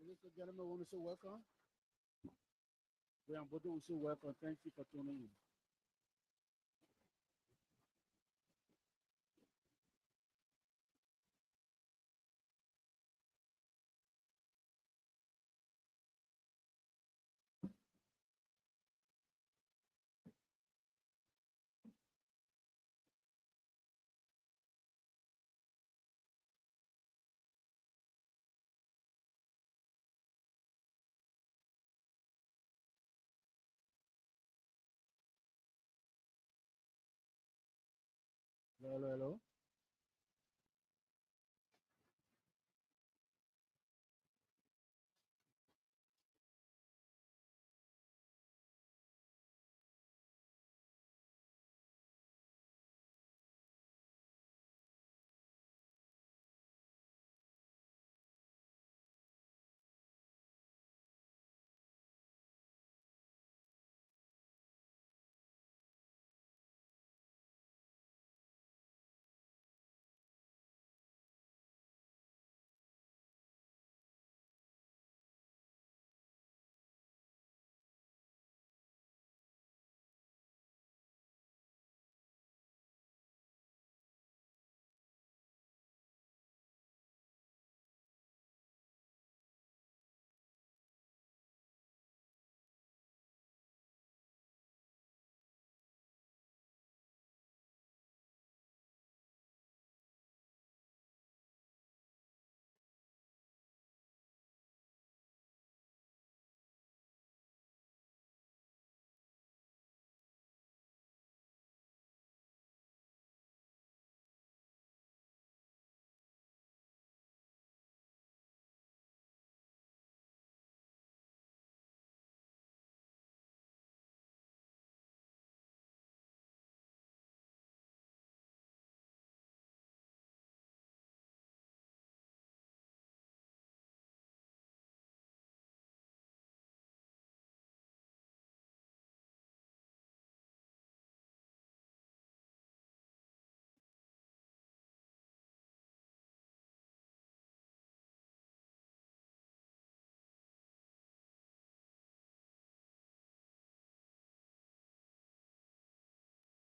Ladies and gentlemen, we want to say welcome. We are both to say welcome. Thank you for tuning in. Hello, hello, hello.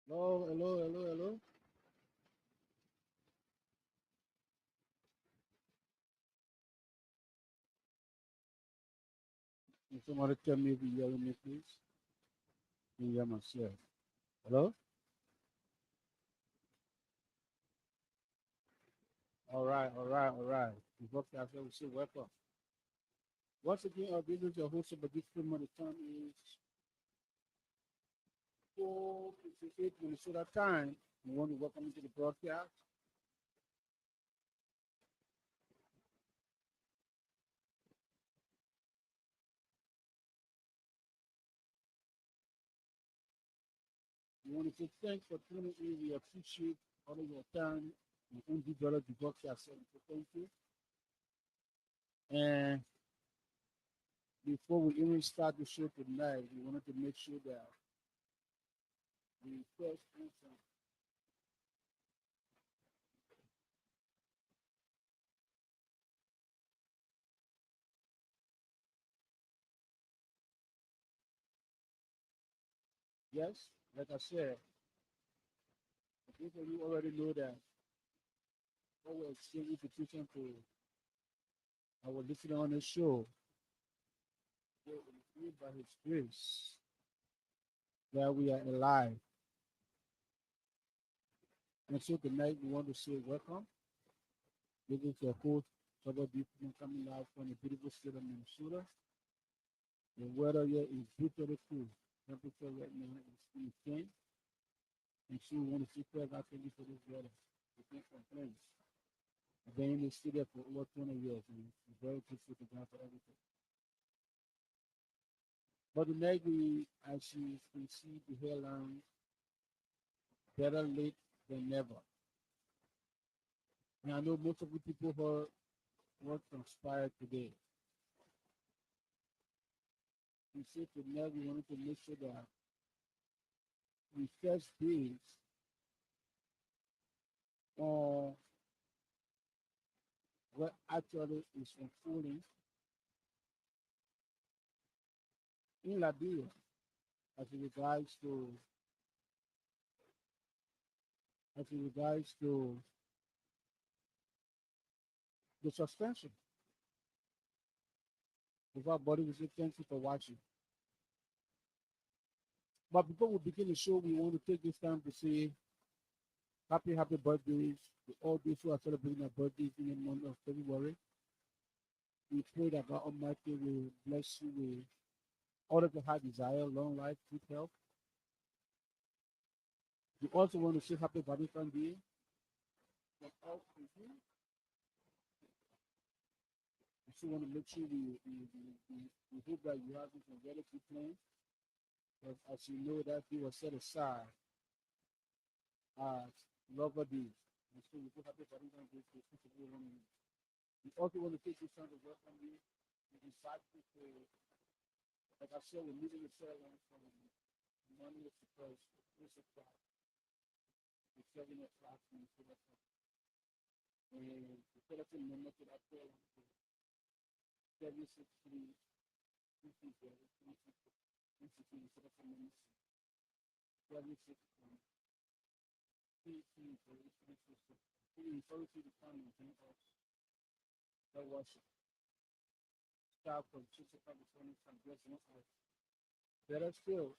Hello, hello, hello, hello. Can somebody tell me if you hearing me, please? Can you hear myself? Hello? All right, all right, all right. Before I say we say welcome. Once again, this is your host of the Freeman. The time is 4:58 Minnesota time. We want to welcome you to the broadcast. We want to say thanks for tuning in. We appreciate all of your time and individual the broadcast. So thank you. And before we even start the show tonight, we wanted to make sure that we first answer. Yes, like I said, people you already know that what we're exchanging invitation to our listener on the show. It is by His grace that we are alive. And so tonight we want to say welcome. This is your host, Trevor B. coming out from the beautiful state of Minnesota. The weather here is brutally cool. Temperature right now is in 10. And so we want to say thank you for this weather. We can't complain. I've been in this city for over 20 years and I'm very grateful to God for everything. But tonight we, as you can see the headline, better late than never. And I know most of the people heard what transpired today. We said tonight we wanted to make sure that we first base on what actually is unfolding in Liberia as it regards to the suspension of our body. We say thank you for watching. But before we begin the show, we want to take this time to say happy birthdays to all those who are celebrating their birthdays in the month of February. We pray that God Almighty will bless you with all of your heart desire, long life, good health. We also want to say happy Valentine's Day. We also want to make sure we hope that you have some very good plans. But as you know, that day was set aside as Lover Day. And so we do happy Valentine's Day to everyone. We also want to take this time to welcome you. We decided to, like I said, we're meeting the Fairland from Monday to Thursday, 6 o'clock to 7 o'clock in the Philadelphia. And the Philadelphia member to that Fairland to 763 to the family of the worship. Start from 6 o'clock to 7 o'clock, blessing us. Better still,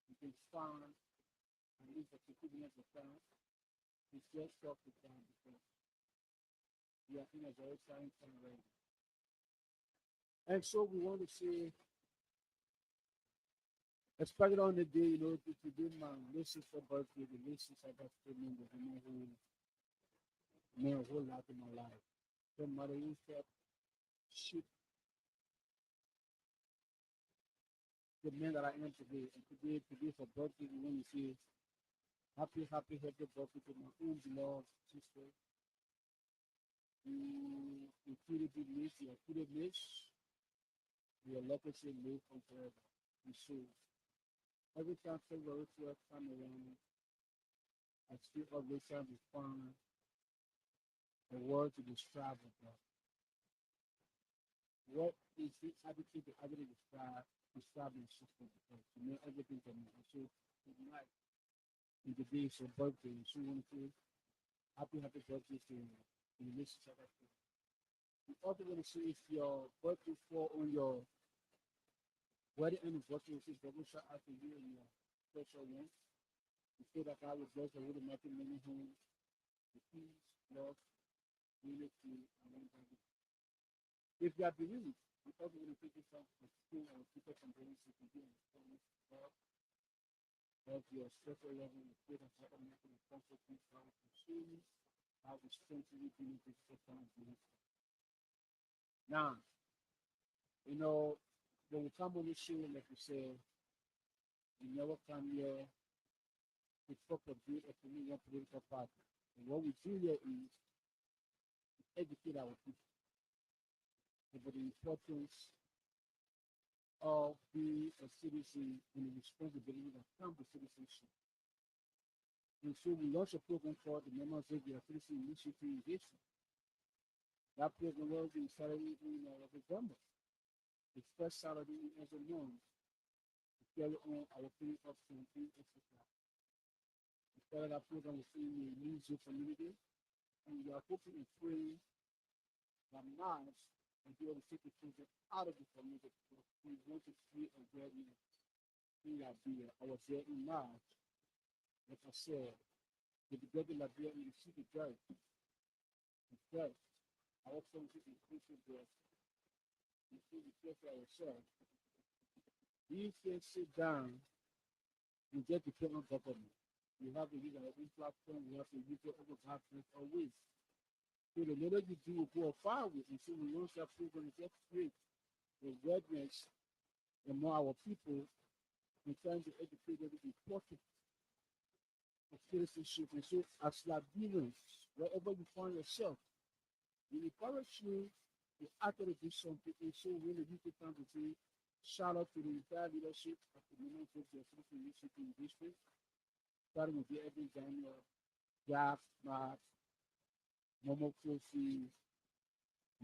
you can find at least a 50 minutes of time. It's just talk to time because we are in a very exciting time right now. And so we want to say, especially on the day, to do my Mrs. for birthday, the Mrs. I got to remember the man who made a whole lot in my life. So mother used to shoot the man that I am today. And today for birthday, we want to say happy birthday to my own beloved sister. You truly did miss, you are truly miss. We are lucky to live on forever. And so every time February 12th come around, I still always trying to find a word to describe it. What is the attitude to actually describe my sister? Because to me, everything for me. And so tonight, in the day, it's her birthday, and she wanted to happy birthday to the relationship. We also want to see if your birthday fall on your wedding anniversary, which is double shout out to you and your special one. We feel that God will bless the little making many homes, the peace, love, unity, and one another. If you are bereaved, we also want to take this time to school and people from the to be in the promise of God. Of your special level of faith and heart and making a comfort peace, how to choose, how to strengthen you in this time of now, when we come on this show, like we said, we never come here to talk about or to one political party. And what we do here is to educate our people about the importance of being a citizen and the responsibility that comes with citizenship. And so we launched a program called the Members of the Citizen Initiative in That program will be Saturday in November. The first Saturday in every month to carry on our free of campaign exercise. We started our program within the music community, and we are hoping and praying that March will be able to take the children out of the community because we want to create a very in Liberia. I was there in March, like I said, to the government Liberia in the city judge. Because our son is inclusive there. We see the care for ourselves. We can sit down and just depend on government. We have to use our own platform, we have to use our own platform always. So the little you do will go far with, and so we launch that program to just create awareness among our people and trying to educate them the importance of citizenship. And so as Liberians, wherever you find yourself, we encourage you to actually do something. And so really you take time to say, shout out to the entire leadership of the Women's Citizen Initiative District, starting with the Evan Daniel, Jack, Matt, Momo Kofi,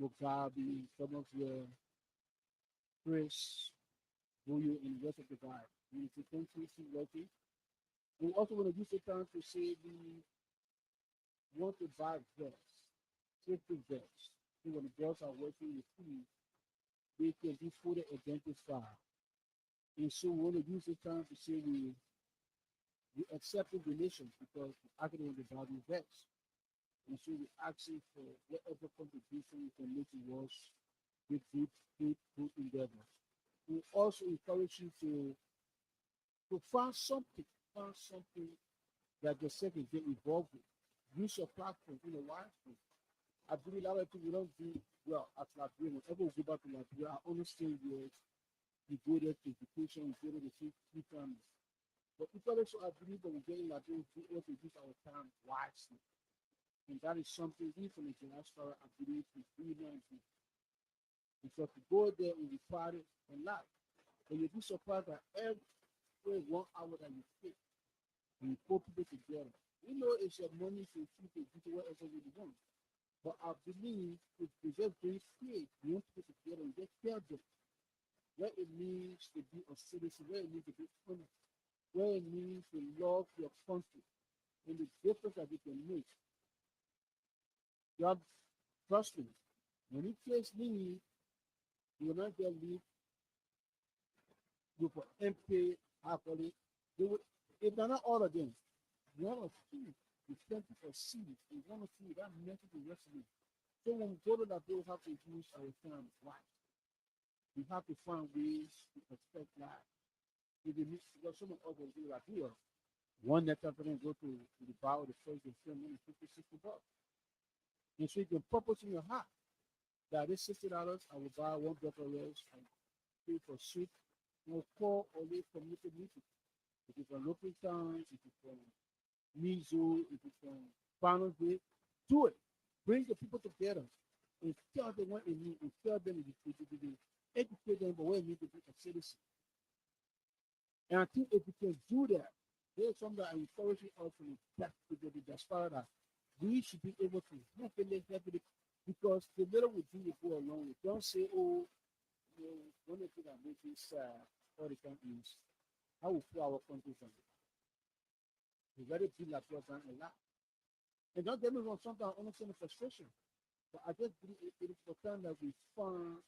Mugabe, some of your Chris, Goyah and the rest of the guys. We need to continuously working. We also want to use the time to say we want to buy vests, safety vests. So when the girls are working with food, they can be fully identified. And so we want to use the time to say we accept the donations because we actually want to buy the vests. And so we're asking for whatever contribution we can make towards with good endeavors. We also encourage you to find something that yourself can get involved with. Use your platform in a wisely. I believe a lot of people don't do well at Liberia. Whenever we go back to Liberia, I understand yes, we go there to education, we go there to see three families. But people also I believe that we get in Liberia, we want to use our time wisely. And that is something we from the diaspora, I believe, is Freeman. Because to go there and be part of a lot. And you'll be surprised that every 1 hour that you take, you pull people together. You know it's your money to keep it to whatever you want. But I believe if you just bring faith, you want people together and just tell them what it means to be a citizen, what it means to be honest, what it means to love your country, and the difference that you can make. God, trust me, when it takes me, you will not get leave with an empty happily. They would, if they're not all of them, one or two, we thank you for seed, and one or two, that message will resonate. So when we go to that, we have to use our time right. We have to find ways to protect life. If you miss, because some of us will do like here, one net after then go to the bar or the first and film and 50, $60. And so you can purpose in your heart that this $60 I will buy one block of rice and pay for soup. And call or leave community meeting. If it's from local towns, if it's from Mizo, if it's from Panel Bay, do it. Bring the people together and tell them what they need and tell them educate them what they need to be a citizen. And I think if we can do that, there's something that I encourage you all from the diaspora that we should be able to heavily, because the little we do will go along. Don't say, oh, you know, one of the things that makes this all the time is how we put our country from it. We very feel like we're done a lot. And don't get me wrong, sometimes I understand the frustration. But I just believe it is for time that we find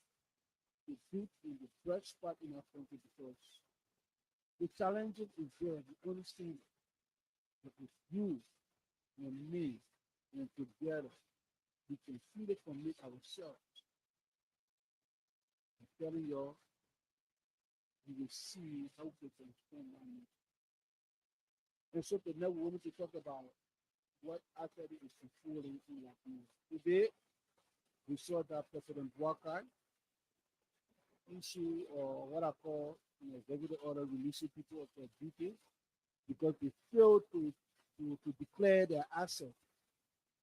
the good in the bright spot in our country because the challenges is there, we understand it. But if you and me and together, we can feel it from it ourselves. I'm telling you, you will see how we can transform our nation. And so today we wanted to talk about what actually is fulfilling in Latin. Today, we saw that President Walker issue or what I call executive order releasing people of their duty because they failed to declare their asset,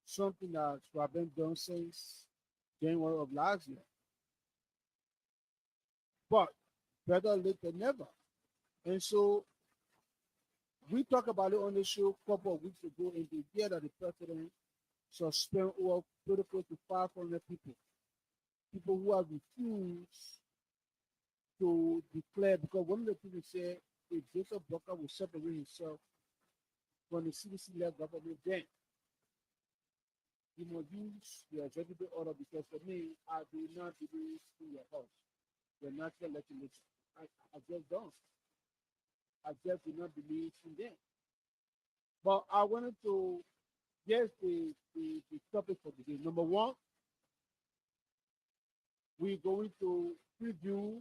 something that's been done since January of last year. But better late than never. And so we talked about it on the show a couple of weeks ago, and the year that the president suspended over pretty close to 500 people who have refused to declare, because one of the people said if Jacob Booker will separate himself from the CDC-led government, then he must use the executive order because for me, I do not believe in your house. You're not going to let you I just don't. I just do not believe in them. But I wanted to guess the topic for today. Number one, we're going to preview,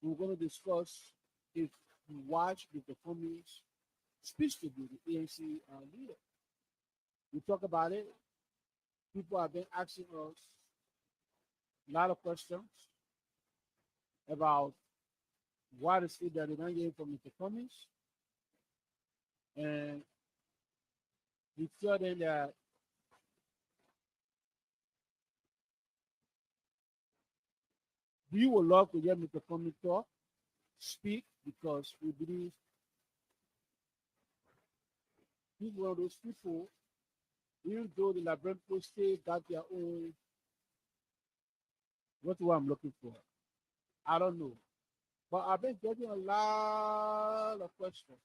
we're going to discuss if you watch the performance speech to the ANC leader. We talk about it. People have been asking us a lot of questions about what is it that they're not getting from the performance. And we tell them that we would love to hear Mr. Cummings talk, speak, because we believe he's one of those people, even though the Liberian state got their own, what I'm looking for. I don't know. But I've been getting a lot of questions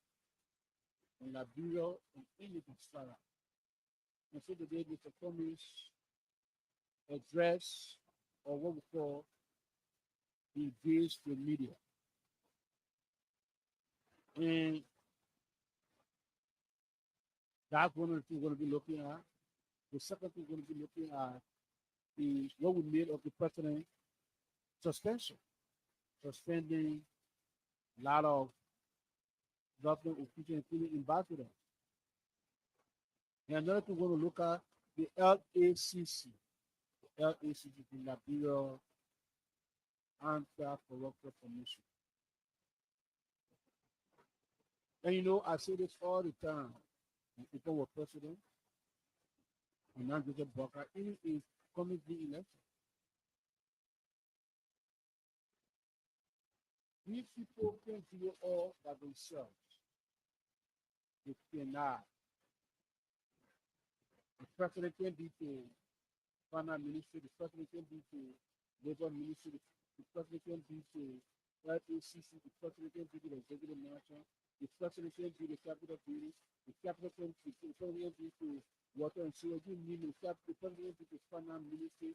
in Liberia and in the Sarah. And so today, Mr. Cummings address or what we call engage the media. And that's one of the things we're going to be looking at. The second thing we're going to be looking at is what we made of the president suspension, suspending a lot of government officials, including ambassadors. And another thing we're going to look at the LACC, the Liberia Anti-Corruption Commission. And you know, I say this all the time. When people were president, and now Joseph Boca, it is coming the election. These people can do it all by themselves. They cannot. The president can be to finance ministry, the president can be to labor ministry, the president can be to LACC, the president can be to the executive mansion, the president can be the capital building, the capital can be to water and sewer, you name it, the president can be to finance ministry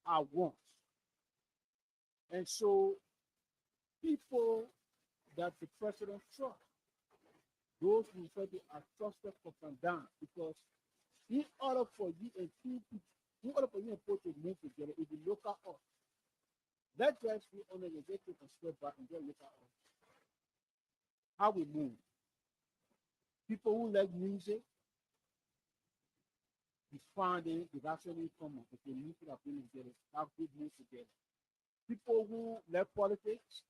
at once. And so people that the president trusts, those who say they are trusted for come down, because in order for you and two people, in order for you and people to move together, if you look at us, let's just be on the executive and step back and just look at us. How we move. People who like music, you find it, it's actually common. If you need to have been together, have good move together. People who like politics,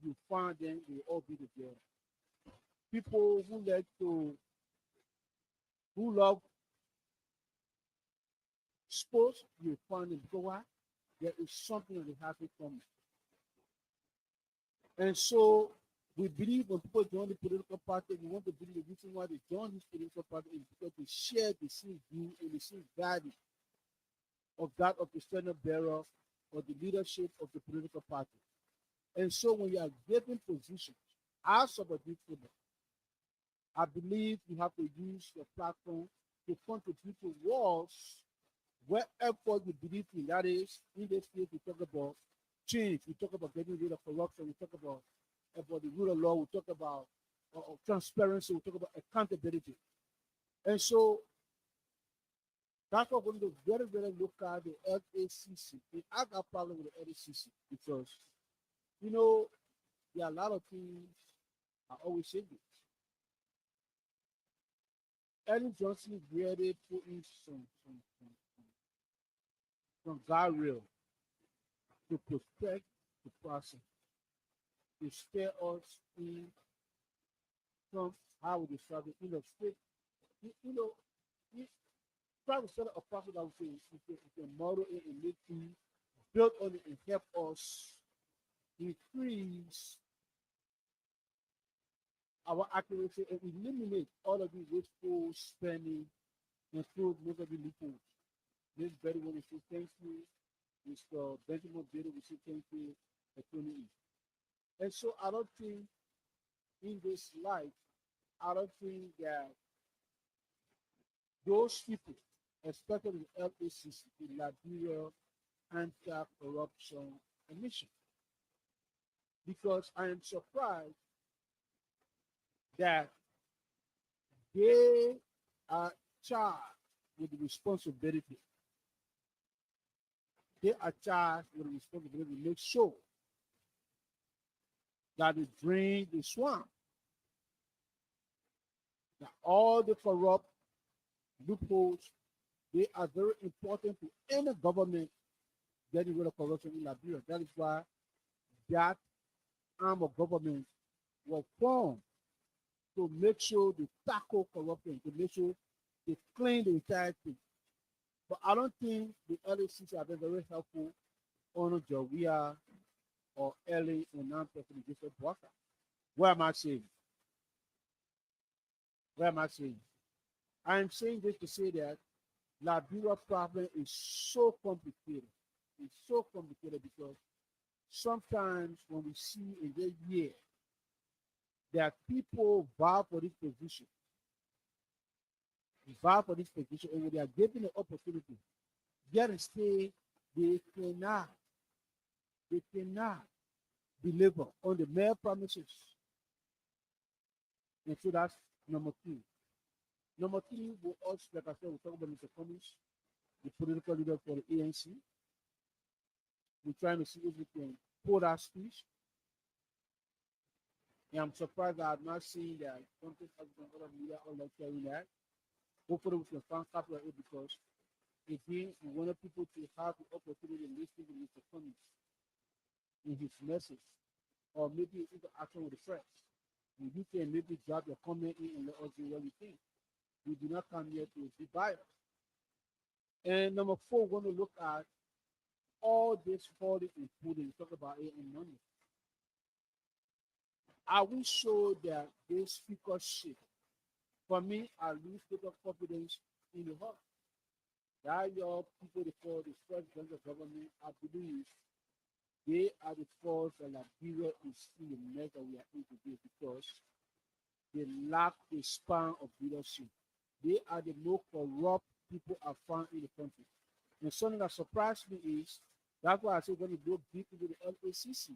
you find them, they all be together. People who like to, who love sports, you find them. Because why? There is something that they have in common. And so we believe when people join the political party, we want to believe the reason why they join this political party is because they share the same view and the same value of that of the standard bearer or the leadership of the political party. And so when you are given positions as of a people, I believe you have to use your platform to contribute to wars wherever you believe in. That is, in this case, we talk about change, we talk about getting rid of corruption, we talk about the rule of law, we talk about transparency, we talk about accountability. And so that's what we're going to very, very look at the LACC. And I got a problem with the LACC because, you know, there are a lot of things I always say this. Ellen Johnson really put in some guardrail to protect the process, to steer us in from how we describe it in the state. You know, try to set up a process that we can model it and make it build on it and help us increase our accuracy and eliminate all of these wasteful spending and through most of the loopholes. This very one is thank you, Mr. Benjamin Bader, we say thank you, Attorney. And so I don't think in this life, I don't think that those people, especially the LACC, the Liberia Anti-Corruption Commission, because I am surprised that they are charged with the responsibility. They are charged with the responsibility to make sure that they drain the swamp, that all the corrupt loopholes, they are very important to any government getting rid of corruption in Liberia. That is why that arm of government was formed to make sure they tackle corruption, to make sure they clean the entire thing. But I don't think the LACC have been very helpful on Goyah or LA and non-president Joseph Boca. What am I saying? What am I saying? I am saying this to say that Liberia problem is so complicated. It's so complicated because sometimes when we see in the year that people vie for this position, and when they are given the opportunity, yet and stay, they cannot, they cannot deliver on the mere promises. And so that's number two. Number three, we also, like I said, we talk about Mr. Cummings, the political leader for the ANC. We're trying to see if we can pull that speech. And I'm surprised that I've not seen that something has been other media or lecturing that. Hopefully we can find copy of it because again, we wanted people to have the opportunity to listen to Mr. Cummings in his message, or maybe even action with the press. And you can maybe drop your comment in and let us know what you think. We do not come here to be biased. And number four, we're going to look at all this falling and pulling. Talk about it in money. Are we sure that this speakership, for me, I lose total confidence in the heart. That your people, they call the first branch of government, I believe they are the force that Liberia is in the mess that we are in today because they lack the span of leadership. They are the most corrupt people I found in the country. And something that surprised me is that's why I say we're going to go deep into the LACC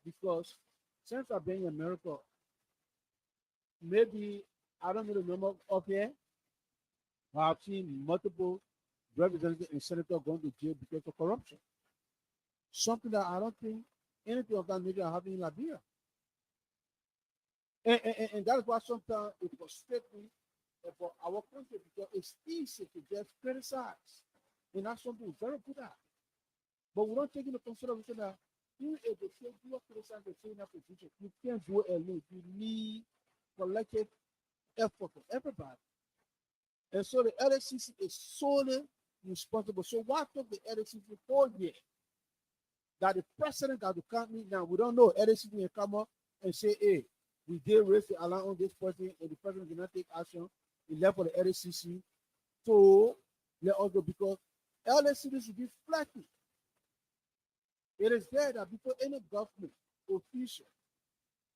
because since I've been in America, maybe I don't know the number of here, but I've seen multiple representatives and senators going to jail because of corruption. Something that I don't think anything of that nature happening in Liberia. And that's why sometimes it frustrates me for our country because it's easy to just criticize. And that's something we're very good at. But we don't take into consideration that you if they say you are criticizing the same position, you can't do it alone. You need collective effort from everybody. And so the LSCC is solely responsible. So why took the LSCC 4 years? That the president got to come in now. We don't know. LSCC can come up and say, hey, we did raise the alarm on this person, and the president did not take action. He left for the LSCC. So let us go because LSCC should be flaky. It is there that before any government official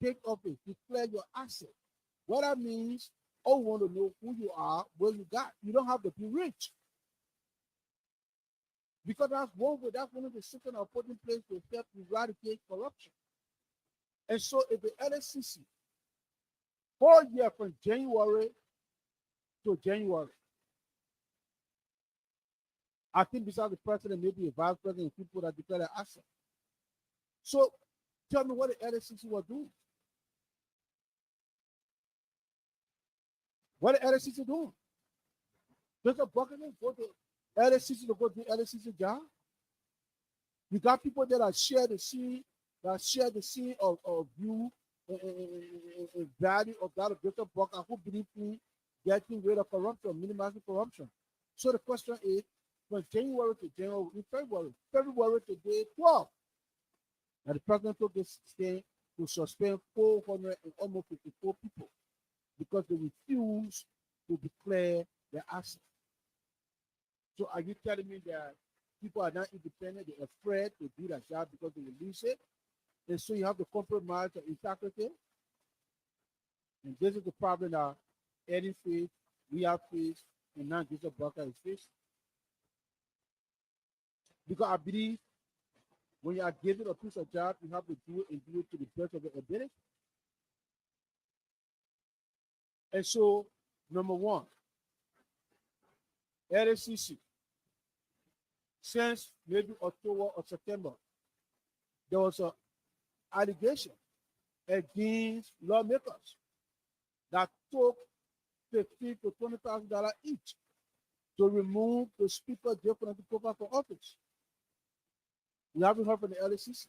take office, declare your asset. What that means, all want to know who you are, where you got. You don't have to be rich. Because that's one way, that's one of the systems are put in place to help eradicate corruption. And so if the LSCC, 4 years from January to January, I think besides the president, maybe a vice president, people that declare their asset. So tell me what the LSCC was doing. What the LSCC doing? There's a bucket go to LSCC to go to LSCC job. You got people that are share the scene, of you and value of that of Dr. Bucker who believe in getting rid of corruption, minimizing corruption. So the question is, from January to January, in February to day 12, now the president took this stand to suspend 400 and almost 54 people because they refuse to declare their assets. So are you telling me that people are not independent, they're afraid to do that job because they will lose it? And so you have to compromise the integrity. And this is the problem that Eddie faced, we have faced, and now Joseph Barker is facing. Because I believe when you are given a piece of job, you have to do it and do it to the best of your ability. And so, number one, LSCC, since maybe October or September, there was an allegation against lawmakers that took $15,000 to $20,000 each to remove the speaker different profile for office. We haven't heard from the LSCC.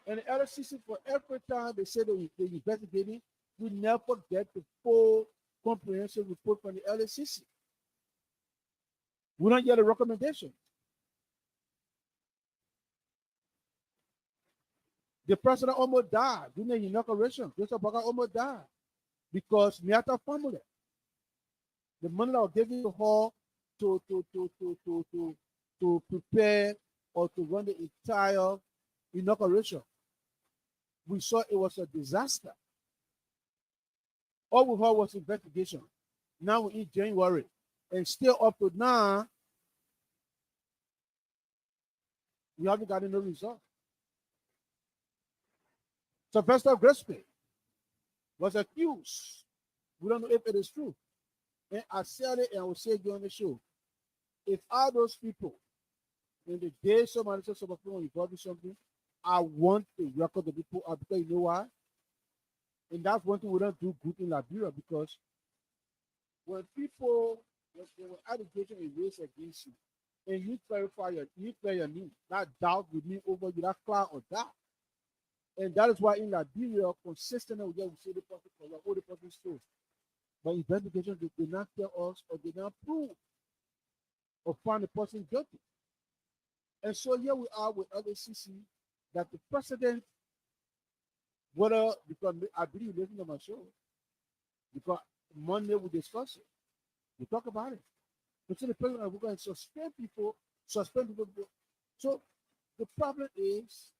And the LSCC, for every time they say they're investigating, we never get the full comprehensive report from the LSCC. We don't get a recommendation. The president almost died during the inauguration. Joseph Barker almost died because Miata family, the money that was given to her to to prepare or to run the entire inauguration. We saw it was a disaster. All we heard was investigation. Now we're in January, and still up to now, we haven't gotten no result. Sylvester Gillespie was accused. We don't know if it is true. And I said it and I will say it on the show. If all those people, in the day somebody says some people involved in something, I want to record the people out because you know why? And that's one thing we don't do good in Liberia because when people, when allegation is raised against you, and you clear your name, that doubt will mean over you, that cloud or doubt. And that is why in Liberia, consistently we say the person corrupt, all the person stole. But investigation did not tell us or did not prove or find the person guilty. And so here we are with LACC that the president, whether because I believe you listen to my show, because Monday we discuss it, we talk about it. So the president we're going to suspend people. So the problem is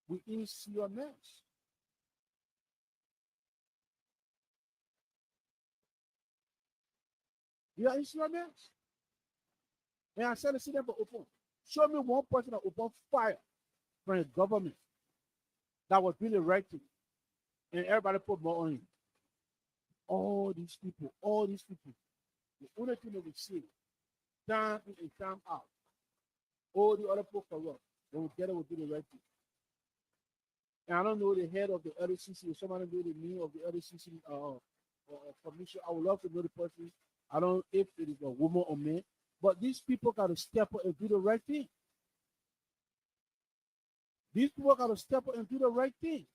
we in serious mess. We are in serious mess. And I said the city for open. Show me one person that opened fire from the government that was doing the right thing. And everybody put more on it. All these people. The only thing that we see, time in and time out. All the other people corrupt. When we get it, we'll do the right thing. And I don't know the head of the LCC, or somebody know the name of the LCC commission. I would love to know the person. I don't know if it is a woman or man, but these people got to step up and do the right thing. These people got to step up and do the right thing.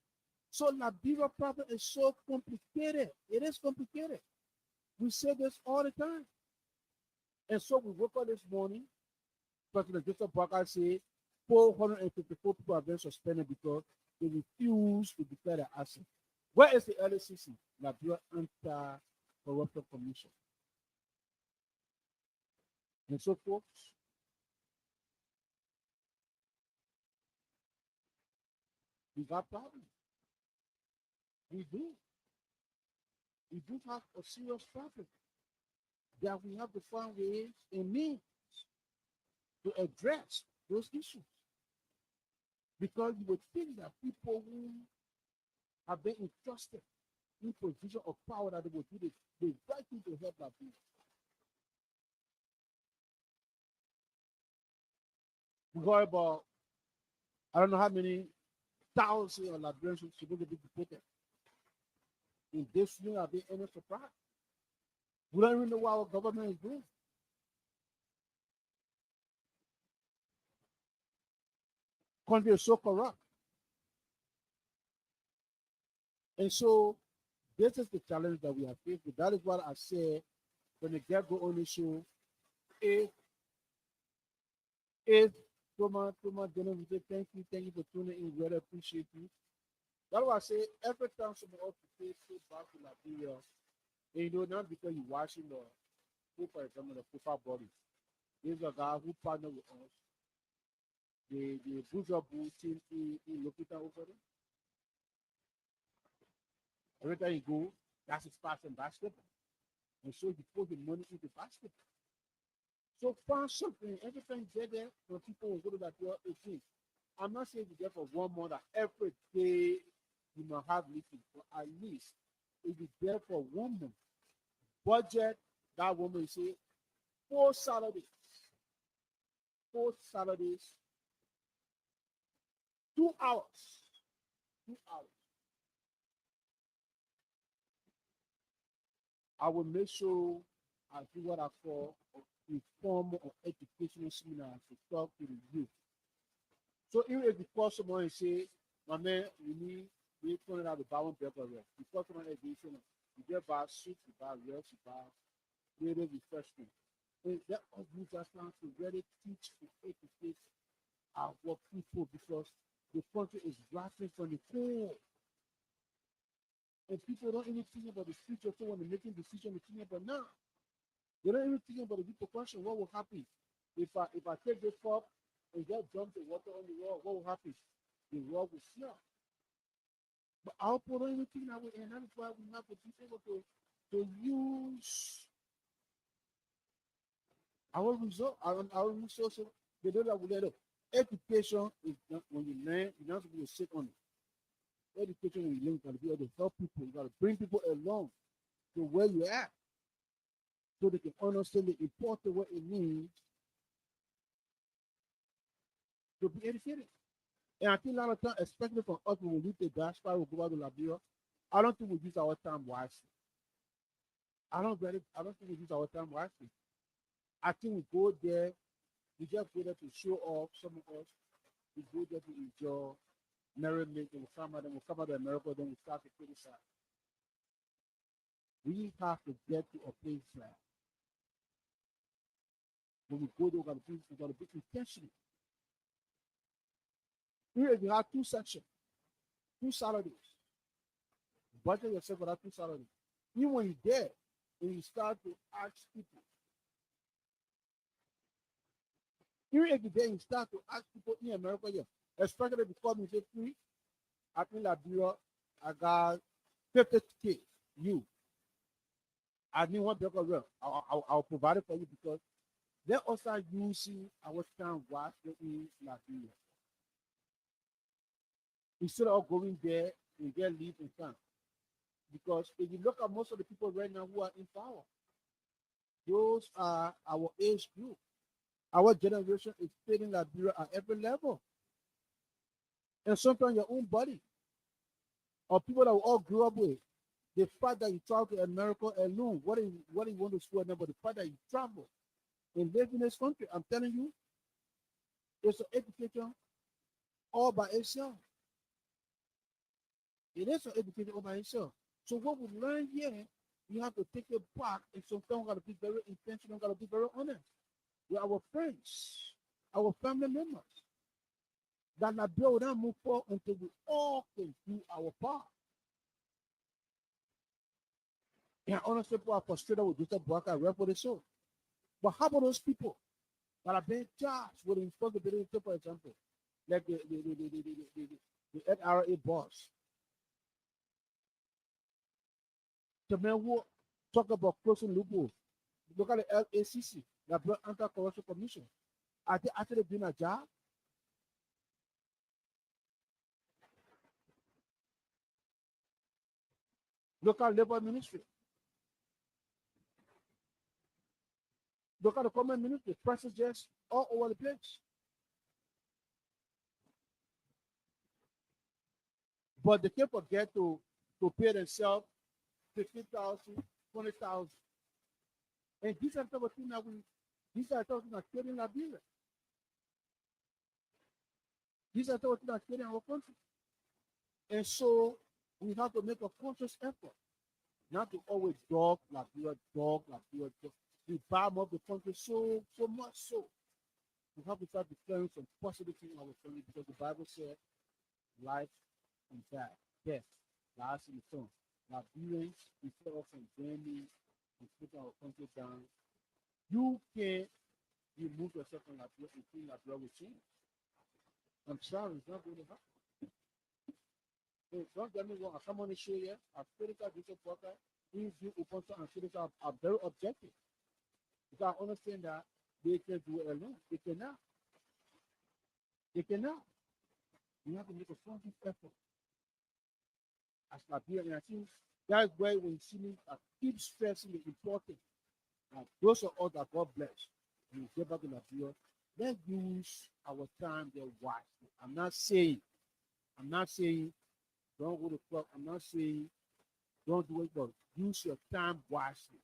So Liberia problem is so complicated. It is complicated. We say this all the time. And so we woke up this morning. President Joseph Barker said 454 people have been suspended because they refuse to declare their assent. Where is the LACC, Liberia Anti-Corruption Commission? And so, folks, we got problems. We do. We do have a serious problem that we have to find ways and means to address those issues. Because you would think that people who have been entrusted in position of power that they would do the right thing to help that people. We got about, I don't know how many thousands of Liberians supposed to be deported. In this year, have been any surprise. We don't even know what our government is doing. Country is so corrupt. And so this is the challenge that we are faced with. That is what I said when the get go on the show. If Thomas, Dennis, thank you for tuning in. Really appreciate you. That's why I say every time someone else to say back to Liberia, and you know, not because you're watching the for example, the football body. There's a guy who partnered with us. The Bourgeois Bull team in Lopita over there. Every time you go, that's his passion basketball. And so he put the money into basketball. So find something, every time you get there, when people will go to that 18. I'm not saying you're there for 1 month that every day you might have meetings, but at least if you're there for 1 month, budget that woman say 4 Saturdays, 2 hours, 2 hours. I will make sure I do what I call informal or educational seminars to talk to the youth. So even if you call someone and say, my man, we turn out the buy one paper rest. You call someone and you get buy soup, you buy rest, you buy creative refreshment. And that you just want to really teach and educate our people because the country is rotting from the core. And people don't even think about the future. So when they're making decisions, they're thinking about now. They don't even think about the repercussion, what will happen If I take this fork and just dump the water on the wall, what will happen? The wall will smell. But I'll put anything that way, and that's why we have to be able to use our result, our resources. They know that we let up. Education is not, when you learn, you're not supposed to sit on it. Education when you learn, you gotta be able to help people, you gotta bring people along to where you're at so they can understand the importance of what it means to be educated. And I think a lot of times, especially for us when we leave the gospel, we go out to Liberia, I don't think we use our time wisely. I don't think we use our time wisely. I think we go there, we just go there to show off some of us. We go there to enjoy merriment, and we come out of America, then we start to criticize. We have to get to a place where when we go there, we gotta be intentional. Here if you have two sections, two Saturdays, budget yourself for that two Saturdays. Even when you're there, and you start to ask people, even if you're there, you start to ask people in America, yeah, especially because you say free, I think Liberia, I got 50K, you. I need one because well, I'll provide it for you because let us start using our time wisely in Liberia. Instead of going there and get leave in time. Because if you look at most of the people right now who are in power, those are our age group. Our generation is failing Liberia at every level. And sometimes your own body, or people that we all grew up with, the fact that you travel to America alone, what do you want to school about the fact that you travel and live in this country? I'm telling you, it's an education all by itself. It is an education all by itself. So what we learn here, you have to take it back, and sometimes we got to be very intentional, we got to be very honest with our friends, our family members. That Liberia will not move forward until we all can do our part. And honestly, people are frustrated with Joseph Boakai, rightfully so. But how about those people that are being charged with the responsibility, for example, like the NRA boss, the man who talk about closing loopholes? Look at the LACC, the Anti-Corruption Commission. Are they actually doing a job? Local labor ministry. Look at the comment ministry. Presses just all over the place. But they can't forget to pay themselves 15,000, 20,000. And these are the things that these are the things that killing Liberia. These are the things that killing our country. And so we have to make a conscious effort not to always Liberia, Liberia. We bomb up the country so much so. We have to start declaring some positive things in our country because the Bible said life and death lies in the tongue. Liberians, instead of condemning and putting our country down, you can remove yourself from Liberia and think Liberia will change. I'm sorry, it's not going to happen. So don't get me wrong, I come on the show here, our spiritual Bishop Walker, we do Ubuntu and spiritual are very objective. Because I understand that they can do it alone. They cannot. They cannot. You have to make a conscious effort as Liberia. And I think that's why when you see me, I keep stressing the importance. Those are all that God bless. When we get back to Liberia, let's use our time there wisely. I'm not saying don't go to club. I'm not saying don't do it, but use your time wisely.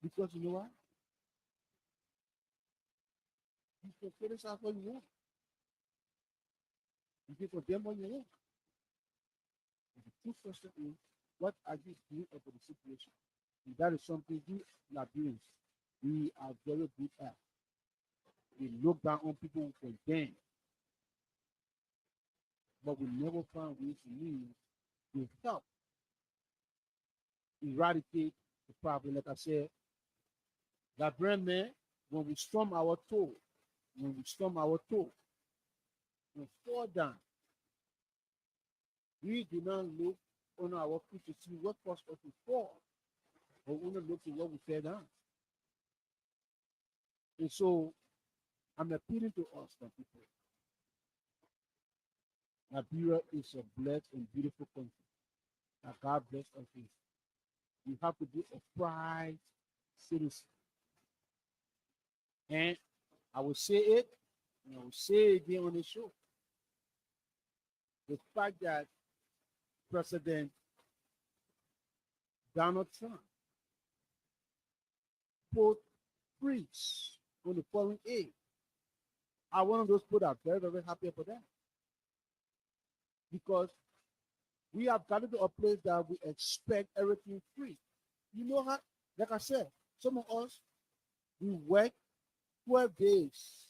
Because you know what? You can criticize what you want. You can condemn what you want. And the true question is, what are you doing about the situation? And that is something we Liberians, we are very good at. We look down on people who condemn, but we never find ways to help eradicate the problem. Like I said, That brand man, when we storm our toe, when we storm our toe, and fall down, we do not look on our feet to see what caused us to fall, but we only look at what we fell down. And so I'm appealing to us, the people. Liberia is a blessed and beautiful country that God bless us with. We have to be a pride citizen. And I will say it, and I will say it again on the show. The fact that President Donald Trump put freeze on the foreign aid. I one of those people that are very, very happy for that. Because we have gotten to a place that we expect everything free. You know how, like I said, some of us, we work 12 days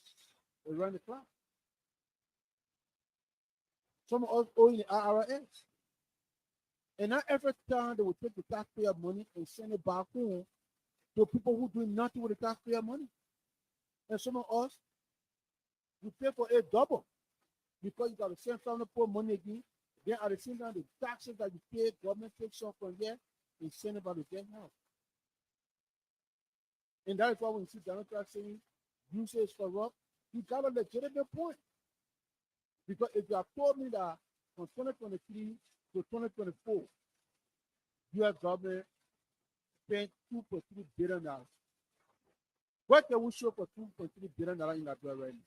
around the clock. Some of us owe in the IRS. And not every time they will take the taxpayer money and send it back home to people who do nothing with the taxpayer money. And some of us, we pay for it double because you got to send family poor money again. Then at the same time, the taxes that you pay, government takes some from there and send it back to their house. And that is why when you see Donald Trump saying USA is corrupt, he got a legitimate point. Because if you have told me that from 2023 to 2024, U.S. government spent $2.3 billion. What can we show for $2.3 billion in that right now?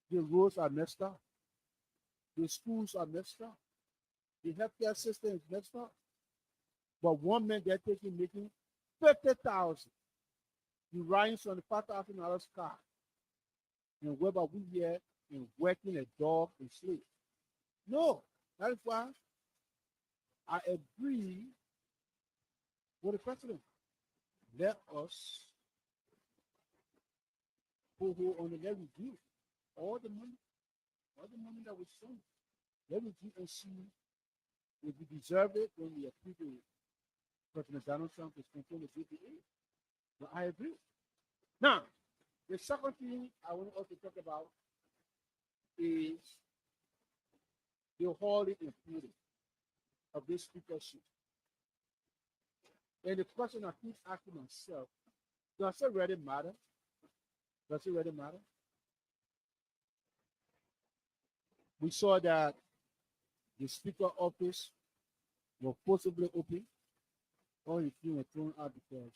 The roads are messed up. The schools are messed up. The healthcare system is messed up. But one man they're making 50,000. You riding on a $5,000 car. And where about we here and working a dog and slave? No, that is why I agree with the president. Let us who on the let review all the money that we spend. Let review and see if we deserve it when we approve President Donald Trump is control the BPA. But I agree. Now, the second thing I want us to talk about is the holy and purity of this speakership. And the question I keep asking myself, does it really matter? Does it really matter? We saw that the speaker office was possibly open, or if you were thrown out because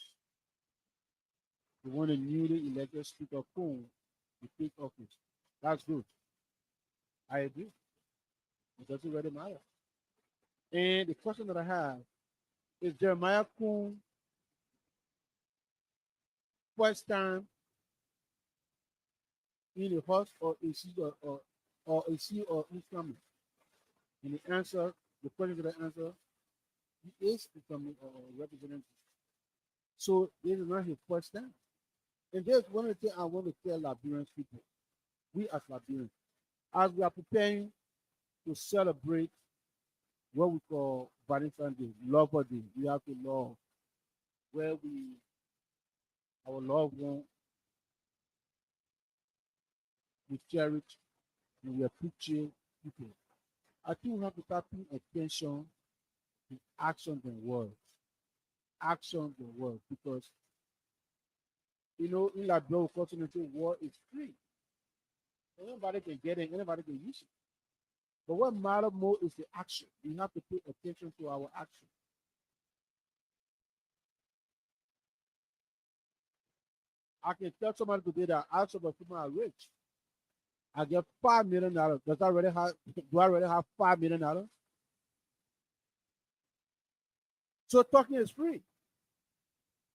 they want a newly elected speaker phone to take office. That's good. I agree. It doesn't really matter. And the question that I have is Jeremiah Kuhn first time in the house or is he or is he or his family? And the answer, the question that I answer, he is becoming a representative. So this is not his first time. And there's one of the things I want to tell Liberian people, we as Liberians, as we are preparing to celebrate what we call Valentine's Day, Lover Day, we have to love where our loved one, we cherish and we appreciate people. I think we have to start paying attention to action than words. Action than words. Because, in Liberia, continental war is free. Anybody can get it, anybody can use it. But what matters more is the action. We have to pay attention to our action. I can tell somebody today that I some of people are rich. I get $5 million. Do I already have $5 million? So talking is free.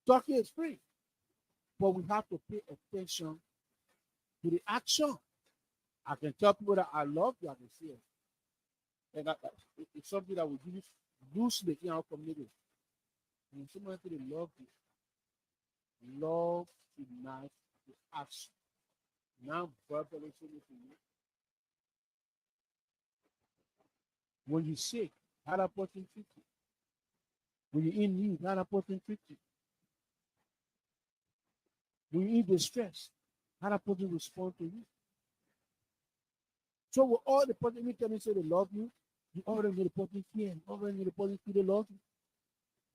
Talking is free. But we have to pay attention to the action. I can tell people that I love you, I can see it. And it's something that we really loosely in our community. And somebody say they love you. Love unites the action. Now verbally say it to you. When you sick, how that person treat you. When you're in need, how that person treat you. When you're in distress, how that person respond to you. So with all the person, anytime you say they love you, you already know the person care. You already know the person feel they love you.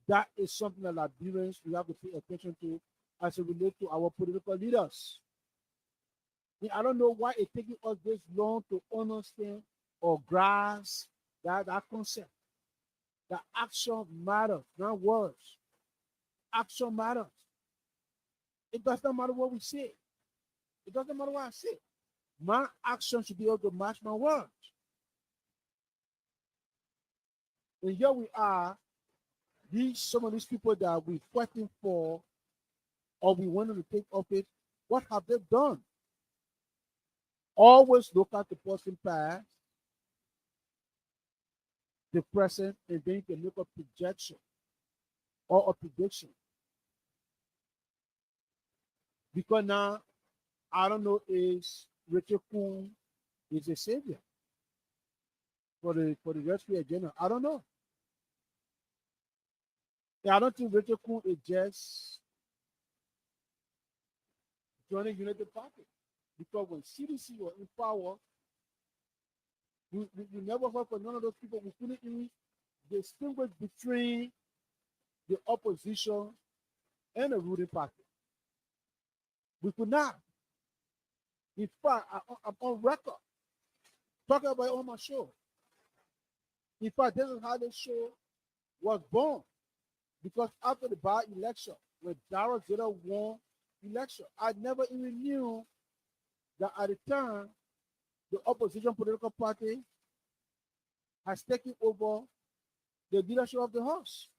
That is something that Liberians we have to pay attention to as it relates to our political leaders. I don't know why it's taking us this long to understand or grasp that concept. That action matters, not words. Action matters. It doesn't matter what we say. It doesn't matter what I say. My action should be able to match my words. And here we are, some of these people that we fighting for or we wanted to take office, what have they done? Always look at the person past, the present, and then you can make a projection or a prediction. Because now, I don't know, is Richard Kuhn is a savior for the rescue agenda? I don't know. Yeah, I don't think Richard Kuhn is just joining United Party. Because when CDC was in power, we never heard from none of those people. We couldn't even distinguish between the opposition and the ruling party. We could not. In fact, I'm on record talking about it on my show. In fact, this is how the show was born. Because after the by-election, when Dara Zeta won election, I never even knew that at the time, the opposition political party has taken over the leadership of the House.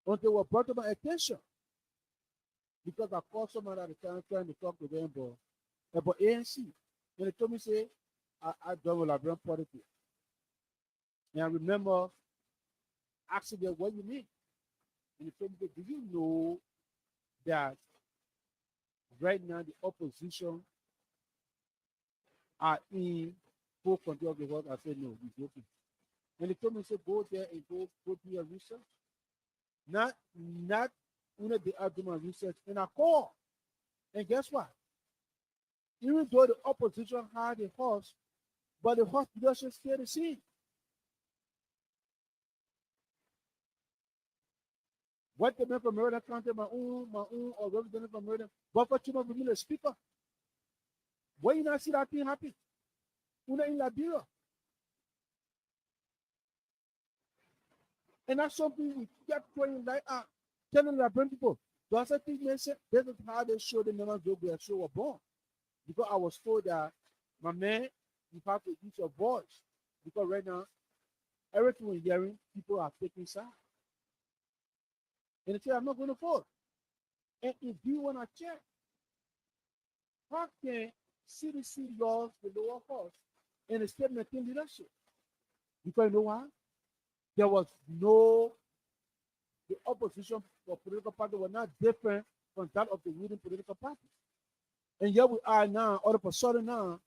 Until they were brought to my attention. Because I called someone at the time trying to talk to them about ANC. And they told me, say, I done with Liberian politics. And I remember asking them, what you mean? And they told me, do you know that right now the opposition are in full control of the world? I said, no, you're joking. And they told me, say, go there and go do your research. Not only they are doing my research, and I call. And guess what? Even though the opposition had a horse, but the horse leadership stayed the same. What the man from Murder County, my own, or representative from Murder, but for you know, the speaker. Why you not see that thing happen? Una in Liberia. And that's something we kept throwing like telling the Liberian people. Does I think they said this is how they show the members of their show were born. Because I was told that my man, you have to use your voice. Because right now, everything we're hearing, people are taking sides. And they say, I'm not going to vote. And if you want to check, how can CDC laws the lower cost and the state maintain leadership? Because you know why? There was the opposition for political party were not different from that of the ruling political party. And here we are now, all of a sudden now,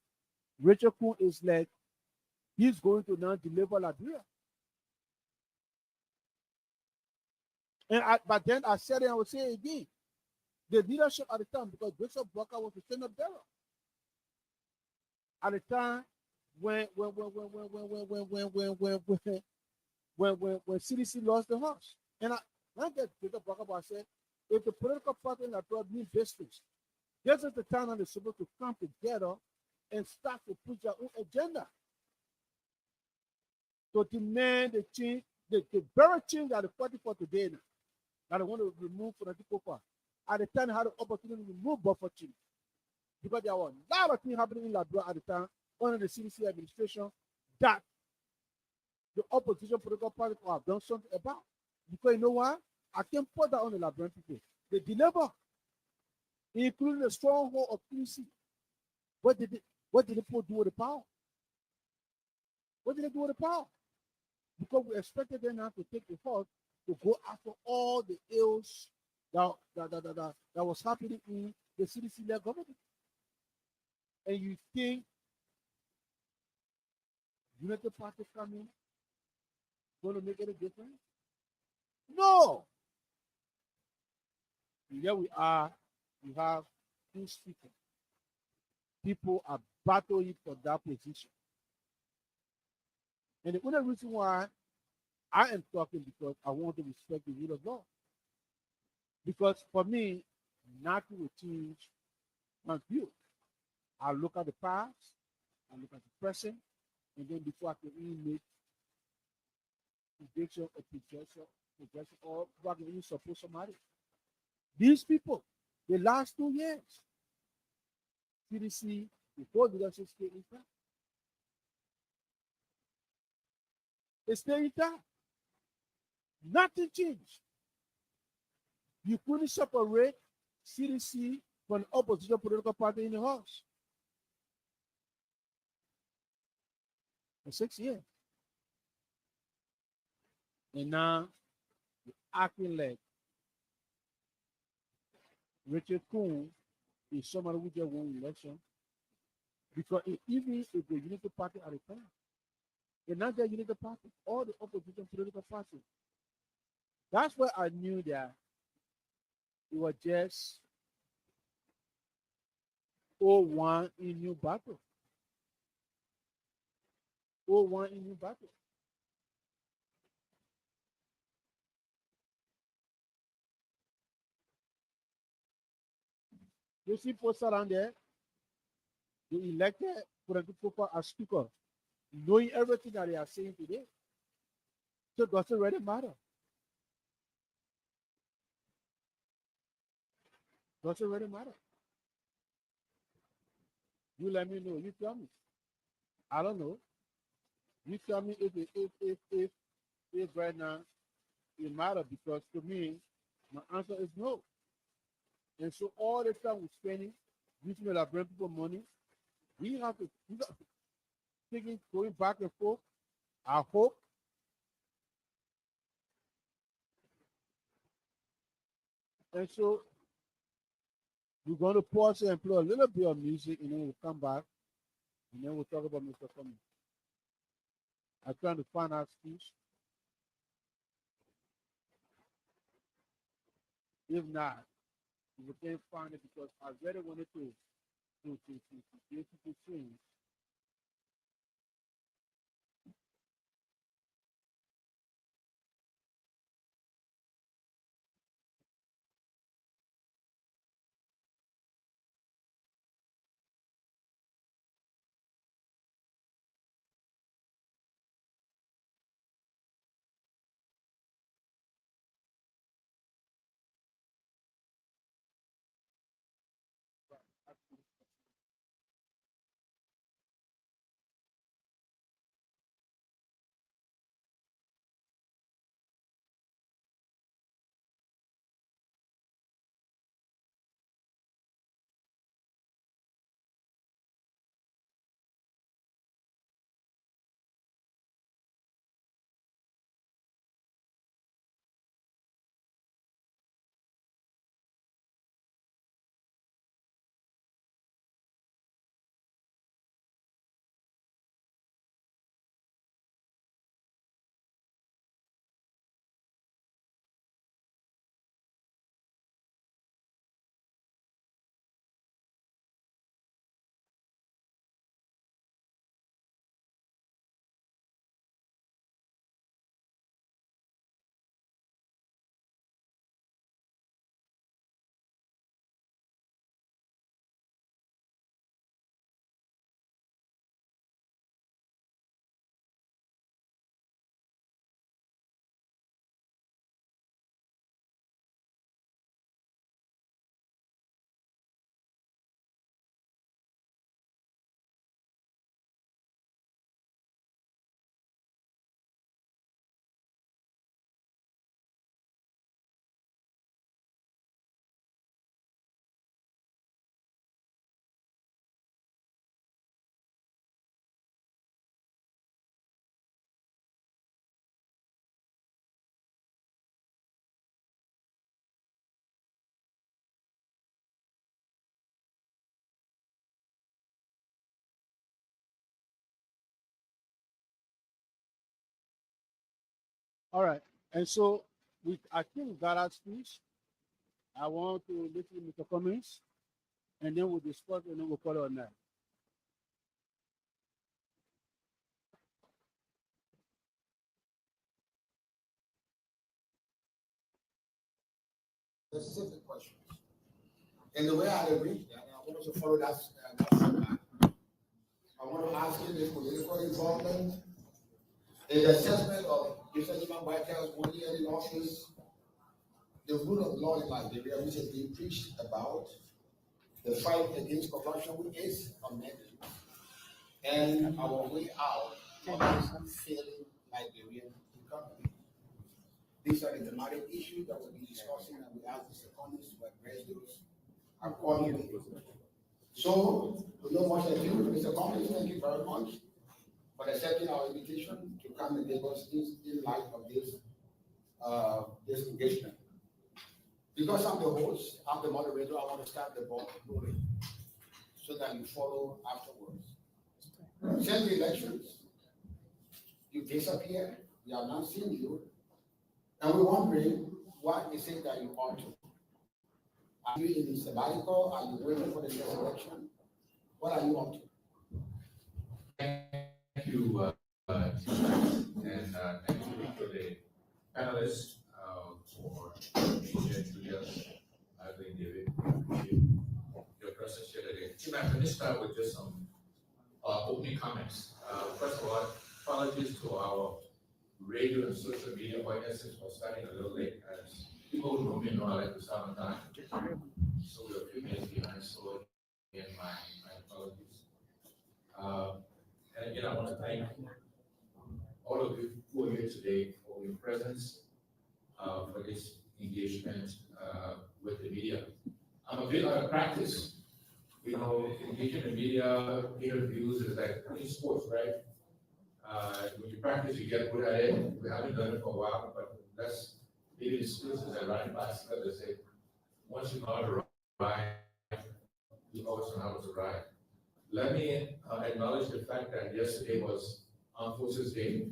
Richard Kuhn is like, he's going to now deliver Liberia. But then I said it, I will say it again. The leadership at the time, because Bishop Walker was the center bearer. At the time when CDC lost the House. And I get Bishop Walker, but I said, if the political party in Liberia mean business, this is the time when they're supposed to come together and start to push their own agenda. To demand the change, the very change that the party for today now, that they want to remove from the people. At the time, they had the opportunity to remove buffer change. Because there were a lot of things happening in Liberia at the time under the CDC administration that the opposition political party have done something about. Because you know what? I can put that on the Liberian people. They deliver, including the stronghold of PDC. What did the people do with the power? What did they do with the power? Because we expected them now to take the force to go after all the ills that was happening in the CDC-led government. And you think United Party coming going to make any difference? No. And here we are You have two speakers. People are battling for that position. And the only reason why I am talking because I want to respect the rule of law. Because for me, nothing will change my view. I look at the past, I look at the present, and then before I can even make prediction or projection, or before I can even support somebody. These people, the last 2 years, CDC, the whole leadership stay intact. They stay intact. Nothing changed. You couldn't separate CDC from the opposition political party in the House for 6 years. And now you're acting like Richard Coon is somebody who just won election. Because even if the Unity Party at the time, and not the Unity Party, all the opposition political parties, that's where I knew that it was just 0-1 in new battle. 0-1 in new battle. You see poster around there, they elected President Popa as speaker, knowing everything that they are saying today. So does it really matter? Does it really matter? You let me know. You tell me. I don't know. You tell me if right now it matters, because to me, my answer is no. And so all the time we're spending, using the bring people money, we got to thinking going back and forth. I hope. And so we're going to pause and play a little bit of music, and then we'll come back, and then we'll talk about Mr. Cummings. I'm trying to find out speech. If not, if we can't find it, because I really wanted to get people sing. All right. And so I think we got our speech. I want to listen to the comments, and then we'll discuss, and then we'll call it on that. Specific questions. And the way I agree, and I want to follow that format. I want to ask you the political involvement in the assessment of Mr. Human Whitehouse 1 year in office, the rule of law in Liberia, which has been preached about, the fight against corruption, which is amended, and our way out of this failing Liberian economy. These are the thematic issues that we'll be discussing, and we ask Mr. Collins to address those accordingly. So, with no much ado, Mr. Collins, thank you very much for accepting our invitation to come and give us this in light of this engagement. Because I'm the host, I'm the moderator, I want to start the ball rolling so that you follow afterwards. Since the elections, you disappear, we are not seeing you, and we're wondering what is it that you ought to. Are you in the sabbatical? Are you waiting for the next election? What are you up to? Thank you, and thank you for the panelists for being here today. I think David, appreciate your presence here today. Team, I'm going to start with just some opening comments. First of all, apologies to our radio and social media audiences for starting a little late, as people who know me know I like to start on time. So we're a few minutes behind, so again, my apologies. And again, I want to thank all of you who are here today for your presence, for this engagement with the media. I'm a bit out of practice. You know, engaging the media, interviews is like playing sports, right? When you practice, you get good at it. We haven't done it for a while, but that's maybe the skills as I riding bicycle. They say, once you know how to ride, you always know how to ride. Let me acknowledge the fact that yesterday was Armed Forces Day.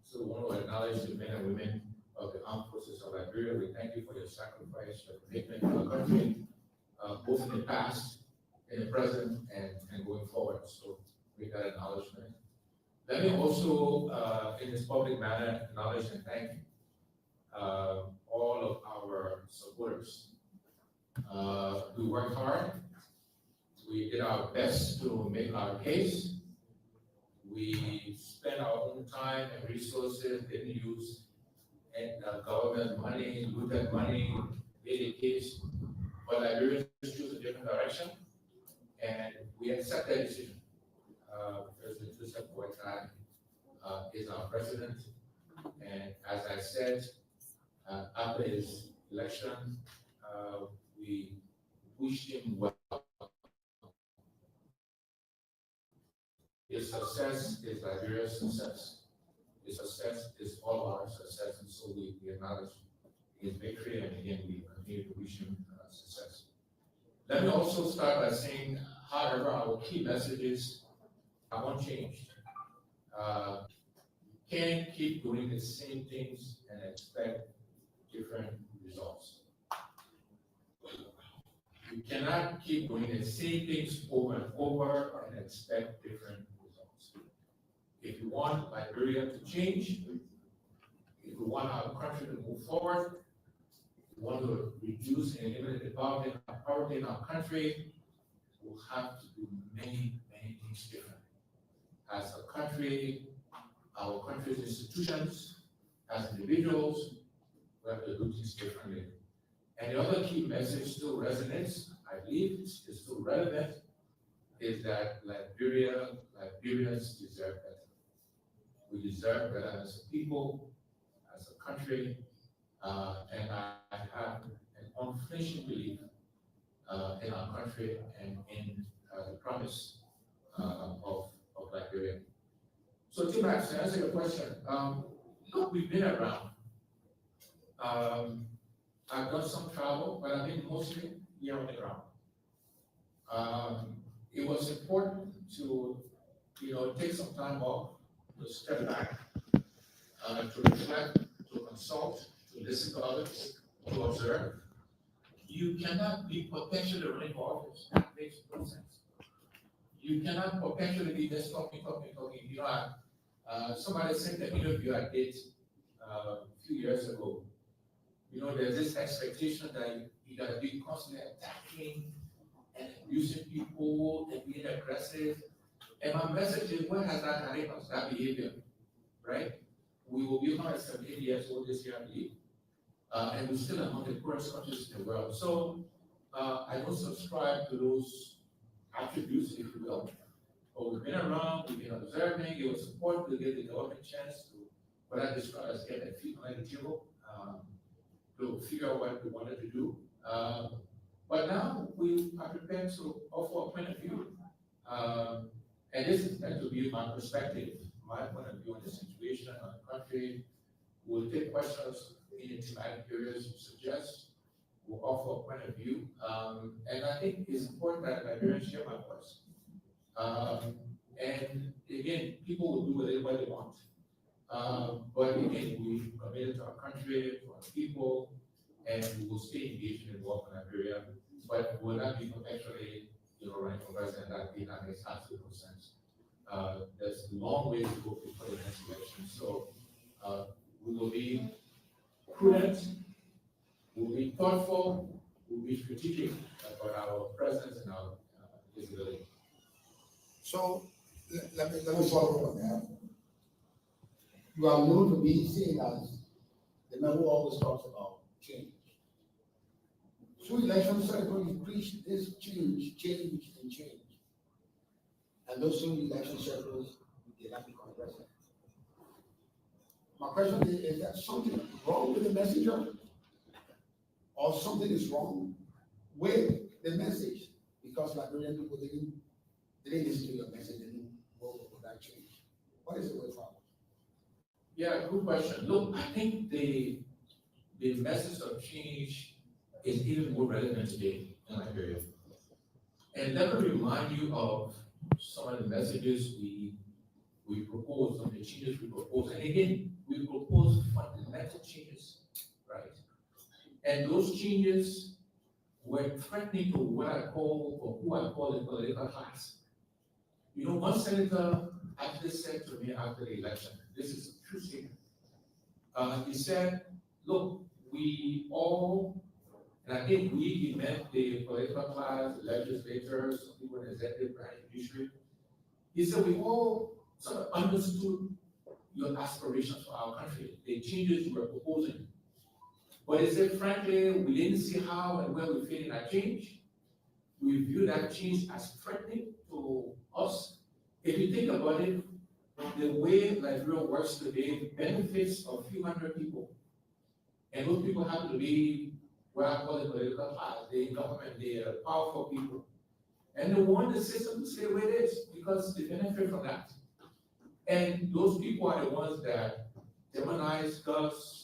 So we want to acknowledge the men and women of the Armed Forces of Liberia. We thank you for your sacrifice, your commitment to our country, both in the past, in the present, and going forward. So we got acknowledgement. Let me also, in this public manner, acknowledge and thank all of our supporters. We worked hard. We did our best to make our case. We spent our own time and resources, didn't use government money, looted money, made a case. But Liberians choose a different direction, and we accept that decision. President Joseph Goyah is our president, and as I said, after his election, we wished him well. His success is Liberia's success. His success is all our success, and so we acknowledge his victory, and again, we continue to wish him success. Let me also start by saying, however, our key messages are unchanged. Can't keep doing the same things and expect different results. You cannot keep doing the same things over and over and expect different results. If you want Liberia to change, if we want our country to move forward, if we want to reduce and eliminate the poverty in our country, we'll have to do many, many things different. As a country, our country's institutions, as individuals, we have to do things differently. And the other key message still resonates, I believe it's still relevant, is that Liberians deserve better. We deserve better as a people, as a country, and I have an unflinching belief in our country and in the promise of Liberia. So, Tim, to answer your question, look, we've been around. I've done some travel, but I've been mostly here on the ground. It was important to, take some time off, to step back, to reflect, to consult, to listen to others, to observe, you cannot be potentially running for office. That makes no sense. You cannot potentially be just talking. You know, somebody sent an interview I did a few years ago. You know, there's this expectation that you gotta be constantly attacking and abusing people and being aggressive. And my message is, where has that carried us, that behavior, right? We will be 178 years old this year, I believe, and we're still among the poorest countries in the world. So I don't subscribe to those attributes, if you will. But we've been around, we've been observing, it was important to give the government a chance to, what I describe as get their feet on the table, to figure out what we wanted to do. But now we are prepared to offer a point of view. And this is meant to be my perspective, my point of view on the situation, on the country. We'll take questions in the thematic areas you suggest. We'll offer a point of view. And I think it's important that Nigerians share my voice. And again, people will do whatever they want. But again, we committed to our country, to our people, and we will stay engaged in the work in Nigeria. But we will not be perpetually, running for president. That makes absolute no sense. There's a long way to go before the next election. So we will be prudent, we'll be thoughtful, we'll be strategic about our presence and our visibility. So let me follow up on that. You are known to be seen as the man who always talks about change. Through election cycle, you preach this change. And those two election cycles, you did not become president. My question is there something wrong with the messenger? Or something is wrong with the message? Because Liberian people didn't listen to your message, didn't vote for that change. What is the way forward? Yeah, good question. Look, I think the message of change is even more relevant today in Nigeria. And let me remind you of some of the messages we propose, some of the changes we propose. And again, we propose fundamental changes, right? And those changes were threatening to what I call, or who I call the political class. One senator actually said to me after the election, this is a true statement. He said, look, we all, and I think he meant the political class, the legislators, people in the executive branch, judiciary. He said, we all sort of understood your aspirations for our country, the changes you were proposing. But he said, frankly, we didn't see how and where we fit in that change. We view that change as threatening to us. If you think about it, the way Nigeria works today benefits a few hundred people. And those people happen to be what I call the political class, the government, the powerful people. And they want the system to stay where it is because they benefit from that. And those people are the ones that demonize us.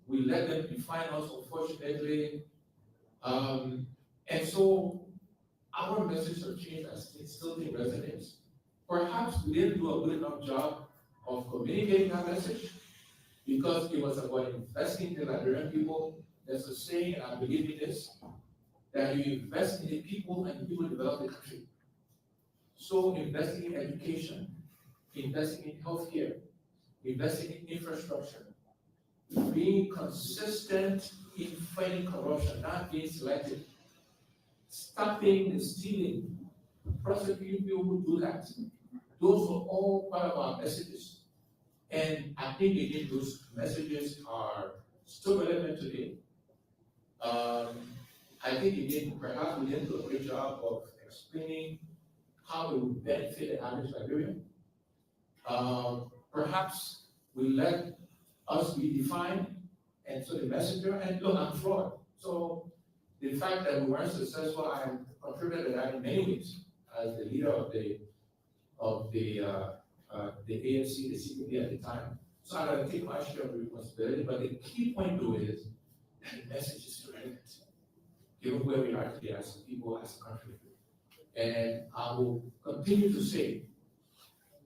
We let them define us, unfortunately. And so our message of change has still in resonance. Perhaps we didn't do a good enough job of communicating that message because it was about investing in the Liberian people. There's a saying, and I believe in this, that you invest in the people and the people develop the country. So investing in education, investing in healthcare, investing in infrastructure, being consistent in fighting corruption, not being selective, stopping the stealing, prosecuting people who do that. Those are all part of our messages. And I think again, those messages are still relevant today. I think again, perhaps we didn't do a great job of explaining how it would benefit the average Liberian. Perhaps we let us be defined, and so the messenger, and look, I'm flawed. So the fact that we weren't successful, I contributed to that in many ways as the leader of the AFC, the CPP at the time. So I gotta take my share of the responsibility, but the key point though is that the message is relevant, given where we are today as people, as a country. And I will continue to say,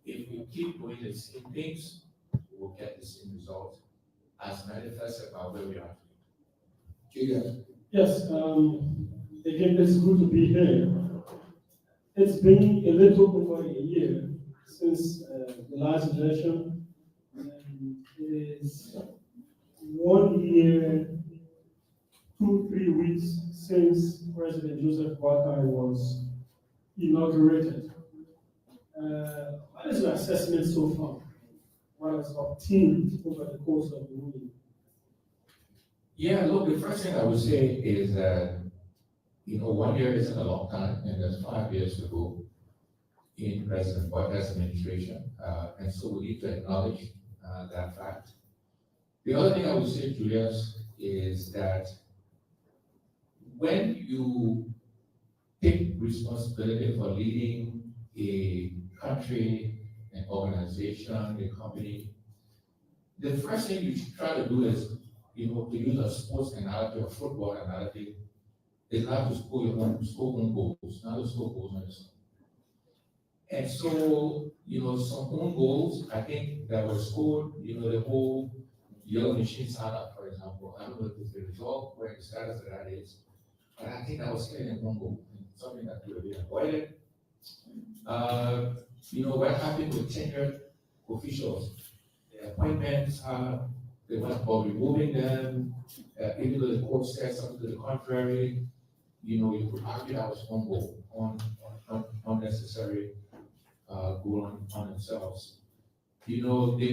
if we keep doing the same things, we will get the same results as manifested by where we are today. Julius. Yes, again, it's good to be here. It's been a little over a year since the last election, and it is 1 year, 2, 3 weeks since President Joseph Goyah was inaugurated. What is your assessment so far? What has obtained over the course of the meeting? Yeah, look, the first thing I would say is that, 1 year isn't a long time, and there's 5 years to go in President Goyah's administration. And so we need to acknowledge that fact. The other thing I would say, Julius, is that when you take responsibility for leading a country, an organization, a company, the first thing you should try to do is, to use a sports analogy or football analogy, is not to score own goals, not to score goals on yourself. And so, some own goals, I think that were scored, the whole yellow machine startup, for example. I don't know if it's the result, where the status of that is, but I think that was clearly an own goal, and something that could have been avoided. What happened with tenured officials? The appointments, they went about removing them, even though the court said something to the contrary, you could argue that was own goal, unnecessary goal on themselves. The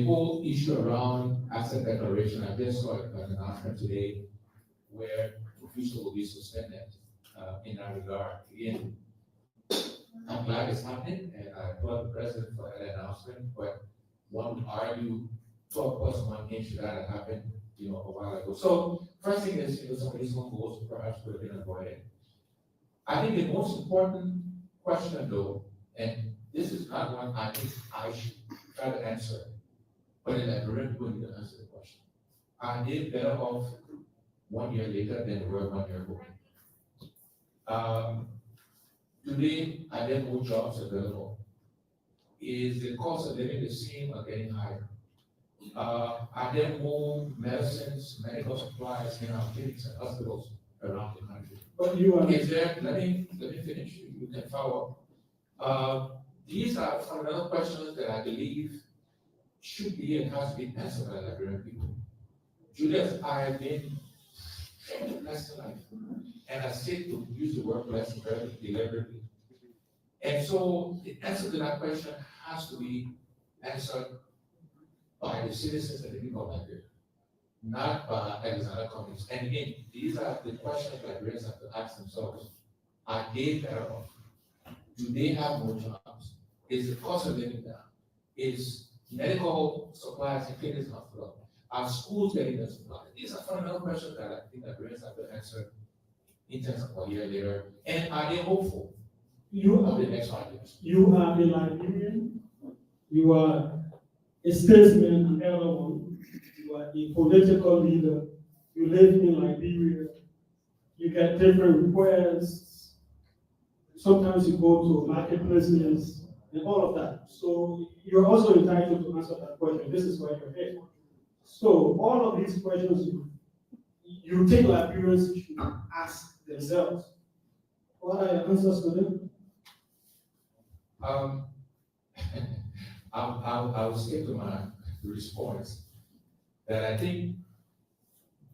whole issue around asset declaration, I just saw an announcement today where officials will be suspended in that regard. Again, I'm glad it's happening, and I applaud the president for that announcement, but one would argue 12+1 inch should that have happened, a while ago. So first thing is, some of these own goals perhaps could have been avoided. I think the most important question though, and this is not one I think I should try to answer, but in that direct way to answer the question. Are they better off 1 year later than they were 1 year ago? Today, are there more jobs available? Is the cost of living the same or getting higher? Are there more medicines, medical supplies in our clinics and hospitals around the country? But you are. Is there, let me finish, you can follow up. These are fundamental questions that I believe should be and has been answered by Liberian people. Julius, I have been blessed in life, and I seek to use the word blessed very deliberately. And so the answer to that question has to be answered by the citizens and the people of Liberia, not by Alexander Cummings. And again, these are the questions Liberians have to ask themselves. Are they better off? Do they have more jobs? Is the cost of living down? Is medical supplies and clinics not full? Are schools getting the supplies? These are fundamental questions that I think Liberians have to answer in terms of a year later. And are they hopeful of the next 5 years? You are a Liberian. You are a statesman, an elder one. You are a political leader. You live in Liberia. You get different requests. Sometimes you go to marketplaces and all of that. So you're also entitled to answer that question. This is why you're here. So all of these questions you think Liberians should ask themselves. What are your answers to them? I'll stick to my response that I think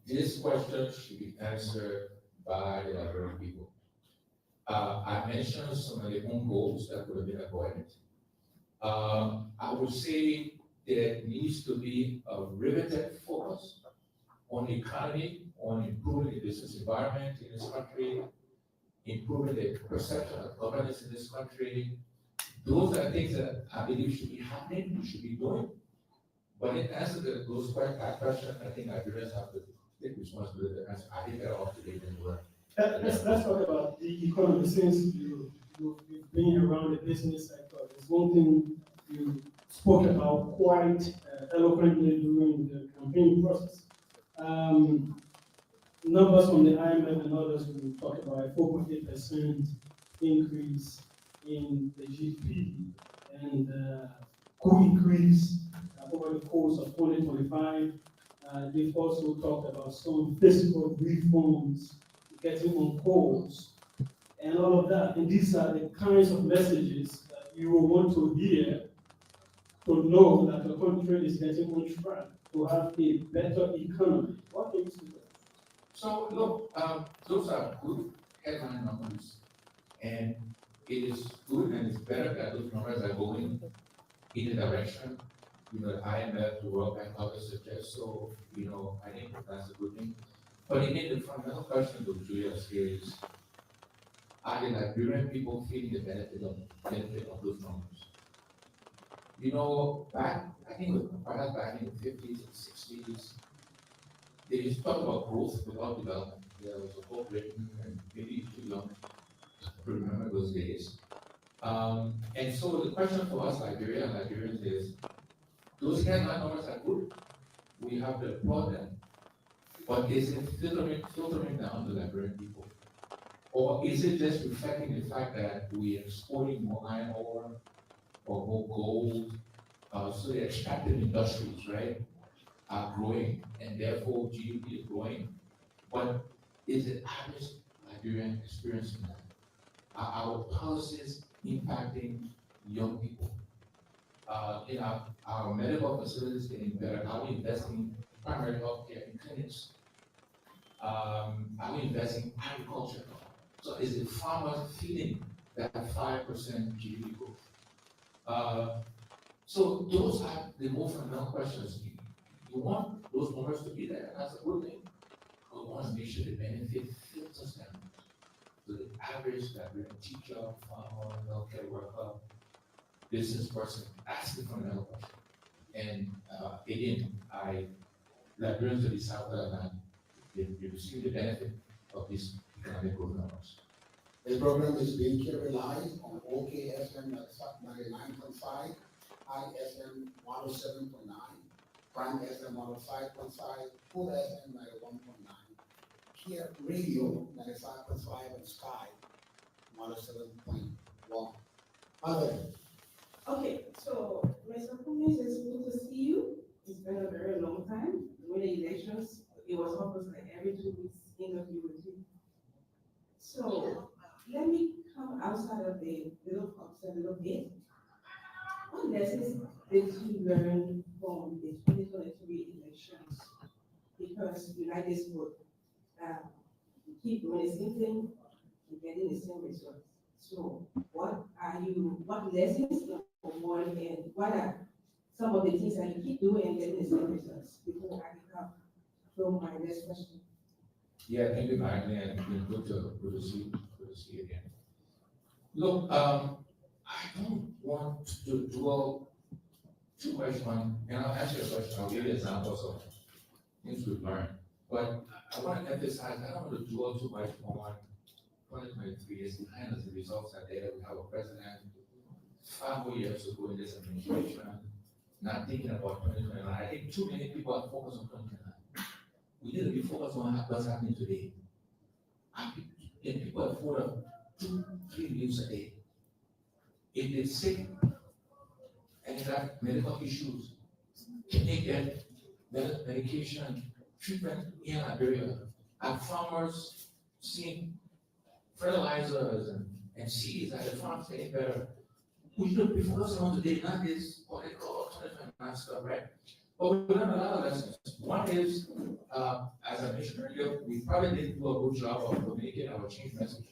this question should be answered by the Liberian people. I mentioned some of the own goals that could have been avoided. I would say there needs to be a riveted focus on the economy, on improving the business environment in this country, improving the perception of governance in this country. Those are things that I believe should be happening, we should be doing. But in answer to those questions, I think Nigerians have to take responsibility to answer. I think they're off today than we were. Let's talk about the economy. Since you've been around the business sector, there's one thing you spoke about quite eloquently during the campaign process. Numbers from the IMF and others will talk about a 4.8% increase in the GDP and could increase over the course of 2025. They've also also talked about some physical reforms, getting on calls, and all of that. And these are the kinds of messages that you will want to hear to know that the country is getting on track to have a better economy. What do you say? So look, those are good headline numbers, and it is good and it's better that those numbers are going in the direction, the IMF, the World Bank, others suggest. So, I think that's a good thing. But again, the fundamental question to Julius is, are the Liberian people feeling the benefit of those numbers? Back, I think perhaps back in the 50s and 60s, they used to talk about growth without development. There was a book written, and maybe too young to remember those days. And so the question for us Liberia and Liberians is, those headline numbers are good. We have to applaud them. But is it filtering down to Liberian people? Or is it just reflecting the fact that we are exporting more iron ore or more gold? So the extractive industries, right, are growing, and therefore GDP is growing. But is the average Liberian experiencing that? Are our policies impacting young people? In our medical facilities getting better? Are we investing in primary healthcare in clinics? Are we investing in agriculture? So is the farmers feeling that 5% GDP growth? So those are the more fundamental questions. You want those numbers to be there, that's a good thing. But we want to make sure the benefit filters them to the average Liberian teacher, farmer, healthcare worker, business person. That's the fundamental question. And again, Liberians to the south of that, they receive the benefit of these economic growth numbers. The program is being relies on OKSM 99.5, ISM 107.9, Prime SM 105.5, Full SM 91.9, Care Radio 95.5, and Sky 107.1. Other. Okay, so Mr. Cummings, it's good to see you. It's been a very long time. When the elections, it was almost like every 2 weeks interview with you. So let me come outside of the little box a little bit. What lessons did you learn from the 2023 elections? Because you like this book, you keep doing the same thing and getting the same results. So what lessons number one, and what are some of the things that you keep doing and getting the same results before I can come from my next question? Yeah, thank you, Magdalene, and good to see you again. Look, I don't want to dwell too much on, and I'll answer your question, I'll give you examples of things we've learned. But I want to emphasize, I don't want to dwell too much on 2023 is behind us, the results are there. We have a president 5 more years to go in this administration, not thinking about 2029. I think too many people are focused on 2029. We need to be focused on what's happening today. And people afford 2-3 meals a day. If they're sick and they have medical issues, can they get medication, treatment in Liberia? Are farmers seeing fertilizers and seeds at the farms getting better? We should be focused on today, not this what they call 2029 stuff, right? But we learned a lot of lessons. One is, as I mentioned earlier, we probably didn't do a good job of communicating our change message,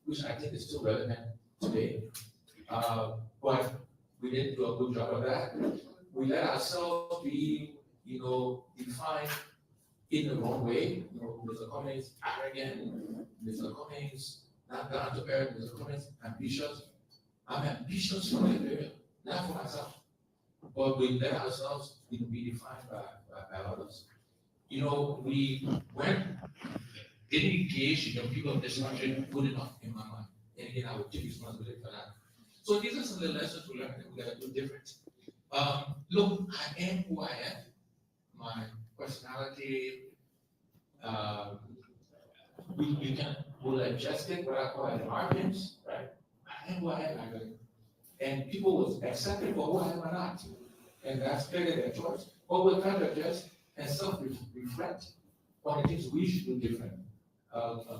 which I think is still relevant today. But we didn't do a good job of that. We let ourselves be, defined in the wrong way. Mr. Cummings arrogant, Mr. Cummings not down to earth, Mr. Cummings ambitious. I'm ambitious for Liberia, not for myself. But we let ourselves be defined by others. We weren't getting engaged in the people of this country good enough in my mind. And again, I would take responsibility for that. So these are some of the lessons we learned that we gotta do different. Look, I am who I am. My personality, we'll adjust it, what I call environments, right? I am who I am, and people will accept it for who I am or not. And that's clearly their choice. But we're trying to adjust and self-reflect on the things we should do different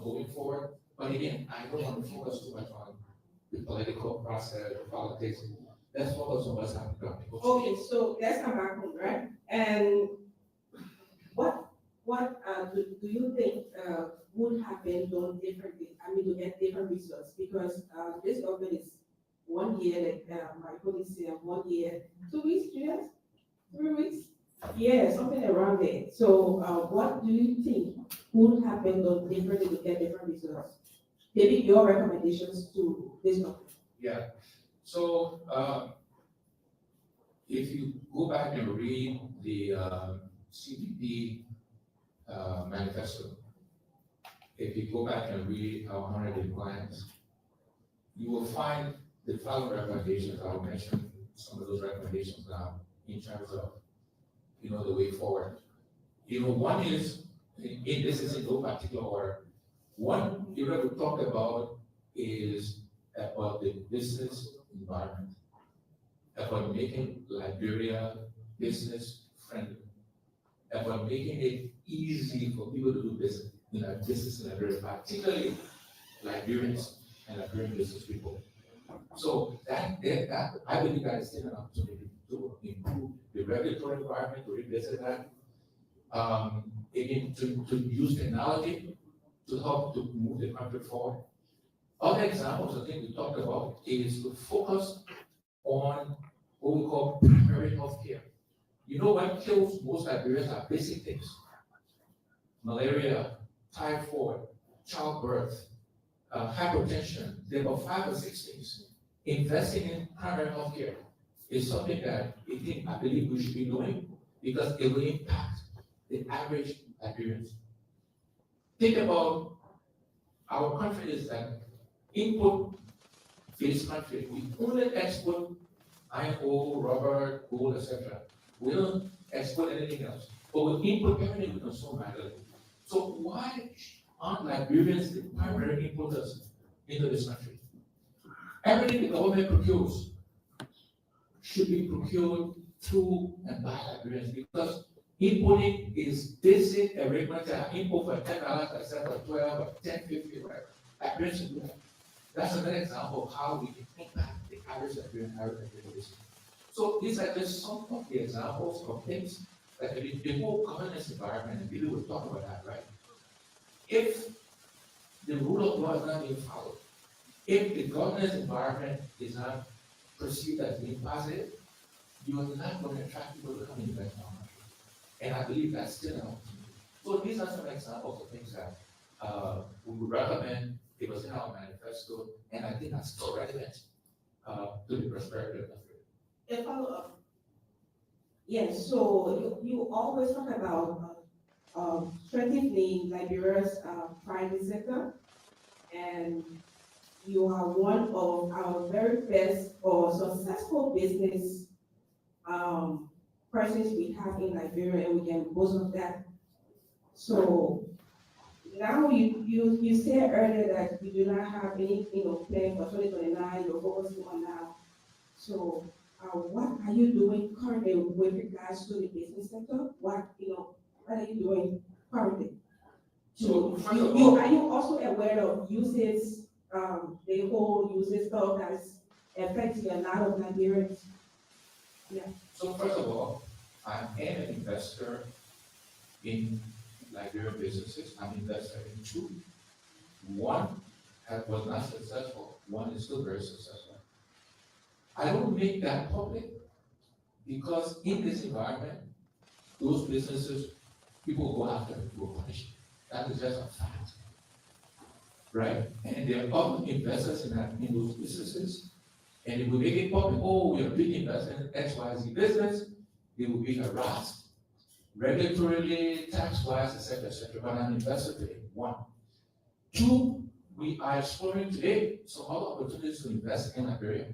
going forward. But again, I don't want to focus too much on the political process, the politics. Let's focus on what's happening. Okay, so let's come back home, right? And what do you think would have been done differently? I mean, to get different results, because this government is 1 year, like my colleague said, 1 year, 2 weeks, 3 weeks? Yeah, something around there. So what do you think would have been done differently to get different results? Maybe your recommendations to this government. Yeah. So if you go back and read the CPP manifesto, if you go back and read our 100 clients, you will find the following recommendations. I'll mention some of those recommendations now in terms of, the way forward. One is, this is in no particular order. One area we talked about is about the business environment, about making Liberia business friendly, about making it easy for people to do business in Liberia, particularly Liberians and Liberian business people. So that I believe that is still an opportunity to improve the regulatory environment, to revisit that. Again, to use technology to help to move the country forward. Other examples I think we talked about is to focus on what we call primary health care. What kills most Liberians are basic things: malaria, typhoid, childbirth, hypertension. There are about 5 or 6 things. Investing in primary health care is something that I believe we should be doing, because it will impact the average Liberians. Think about our country is an input-based country. We only export iron ore, rubber, gold, etc. We don't export anything else. But we import everything we consume regularly. So why aren't Liberians the primary importers into this country? Everything the government procures should be procured through and by Liberians, because importing is basic arithmetic. Import for $10, I said for 12 or 10, 50, whatever. Liberians should do that. That's another example of how we can impact the average Liberian business. So these are just some of the examples of things that the whole governance environment, and people will talk about that, right? If the rule of law is not being followed, if the governance environment is not perceived as being positive, you are not going to attract people to come and invest in our country. And I believe that's still an opportunity. So these are some examples of things that we would recommend. It was in our manifesto, and I think that's still relevant to the prosperity of the country. A follow-up. Yes, so you always talk about strengthening Liberia's private sector, and you are one of our very best or successful business persons we have in Liberia, and we can boast of that. So now you said earlier that you do not have any plan for 2029. You're focusing on now. So what are you doing currently with regards to the business sector? What are you doing currently? So Are you also aware of uses, the whole uses stuff that's affecting a lot of Nigerians? Yeah. So first of all, I am an investor in Liberian businesses. I'm an investor in 2. One was not successful. One is still very successful. I don't make that public because in this environment, those businesses, people go after them, will punish them. That is just a fact, right? And there are other investors in those businesses. And if we make it public, we are a big investor in XYZ business, they will be harassed regulatorily, tax-wise, etc., etc. But I'm an investor today. 1. 2, we are exploring today some other opportunities to invest in Liberia.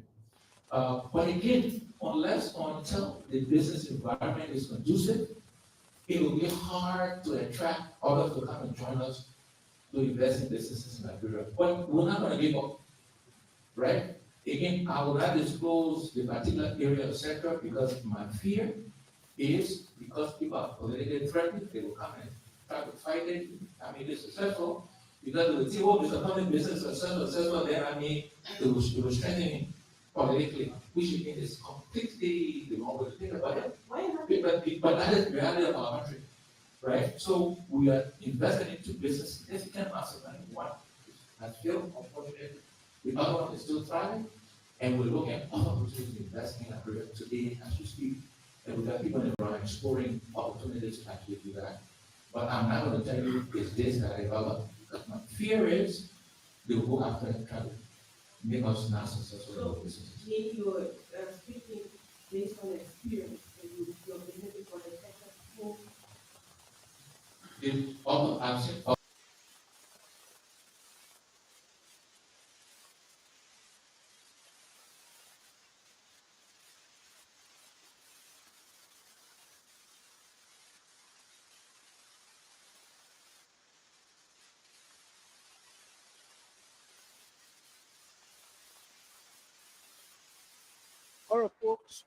But again, until the business environment is conducive, it will be hard to attract others to come and join us to invest in businesses in Liberia. But we're not going to give up, right? Again, I will not disclose the particular area of sector because my fear is because people are politically threatened, they will come and try to fight it. I mean, it's successful because they will see, oh, Mr. Public business is successful, then I mean, it will strengthen it politically, which you think is completely the wrong way to think about it. But that is the reality of our country, right? So we are investing into business significant amounts of money. One has failed, unfortunately. The other one is still thriving, and we're looking at other opportunities to invest in Africa today as we speak. And we've got people in the ground exploring opportunities to actually do that. But I'm not going to tell you it's this that I develop, because my fear is they will go after and try to make us not successful in our businesses. Maybe you're speaking based on experience, and you're behaving for the technical. If all I've seen, All right, folks,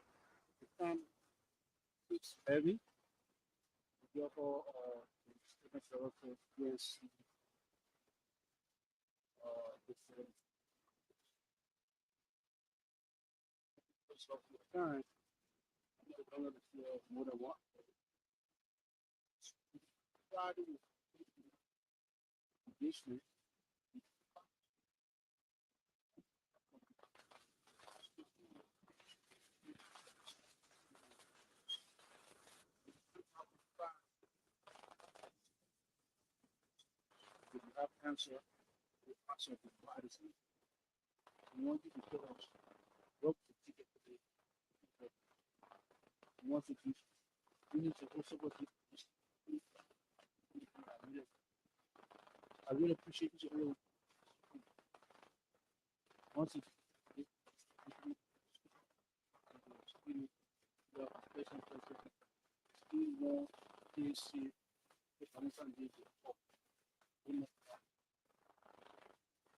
the time is heavy. Therefore, the students are also place different of your time. I'm not going to share more than one. Friday is engagement. If you have cancer, the answer to privacy. We want you to tell us what the ticket today. We want to give. We need to also go to this. I really appreciate each and every one. Once it, still more, please see the financial engagement.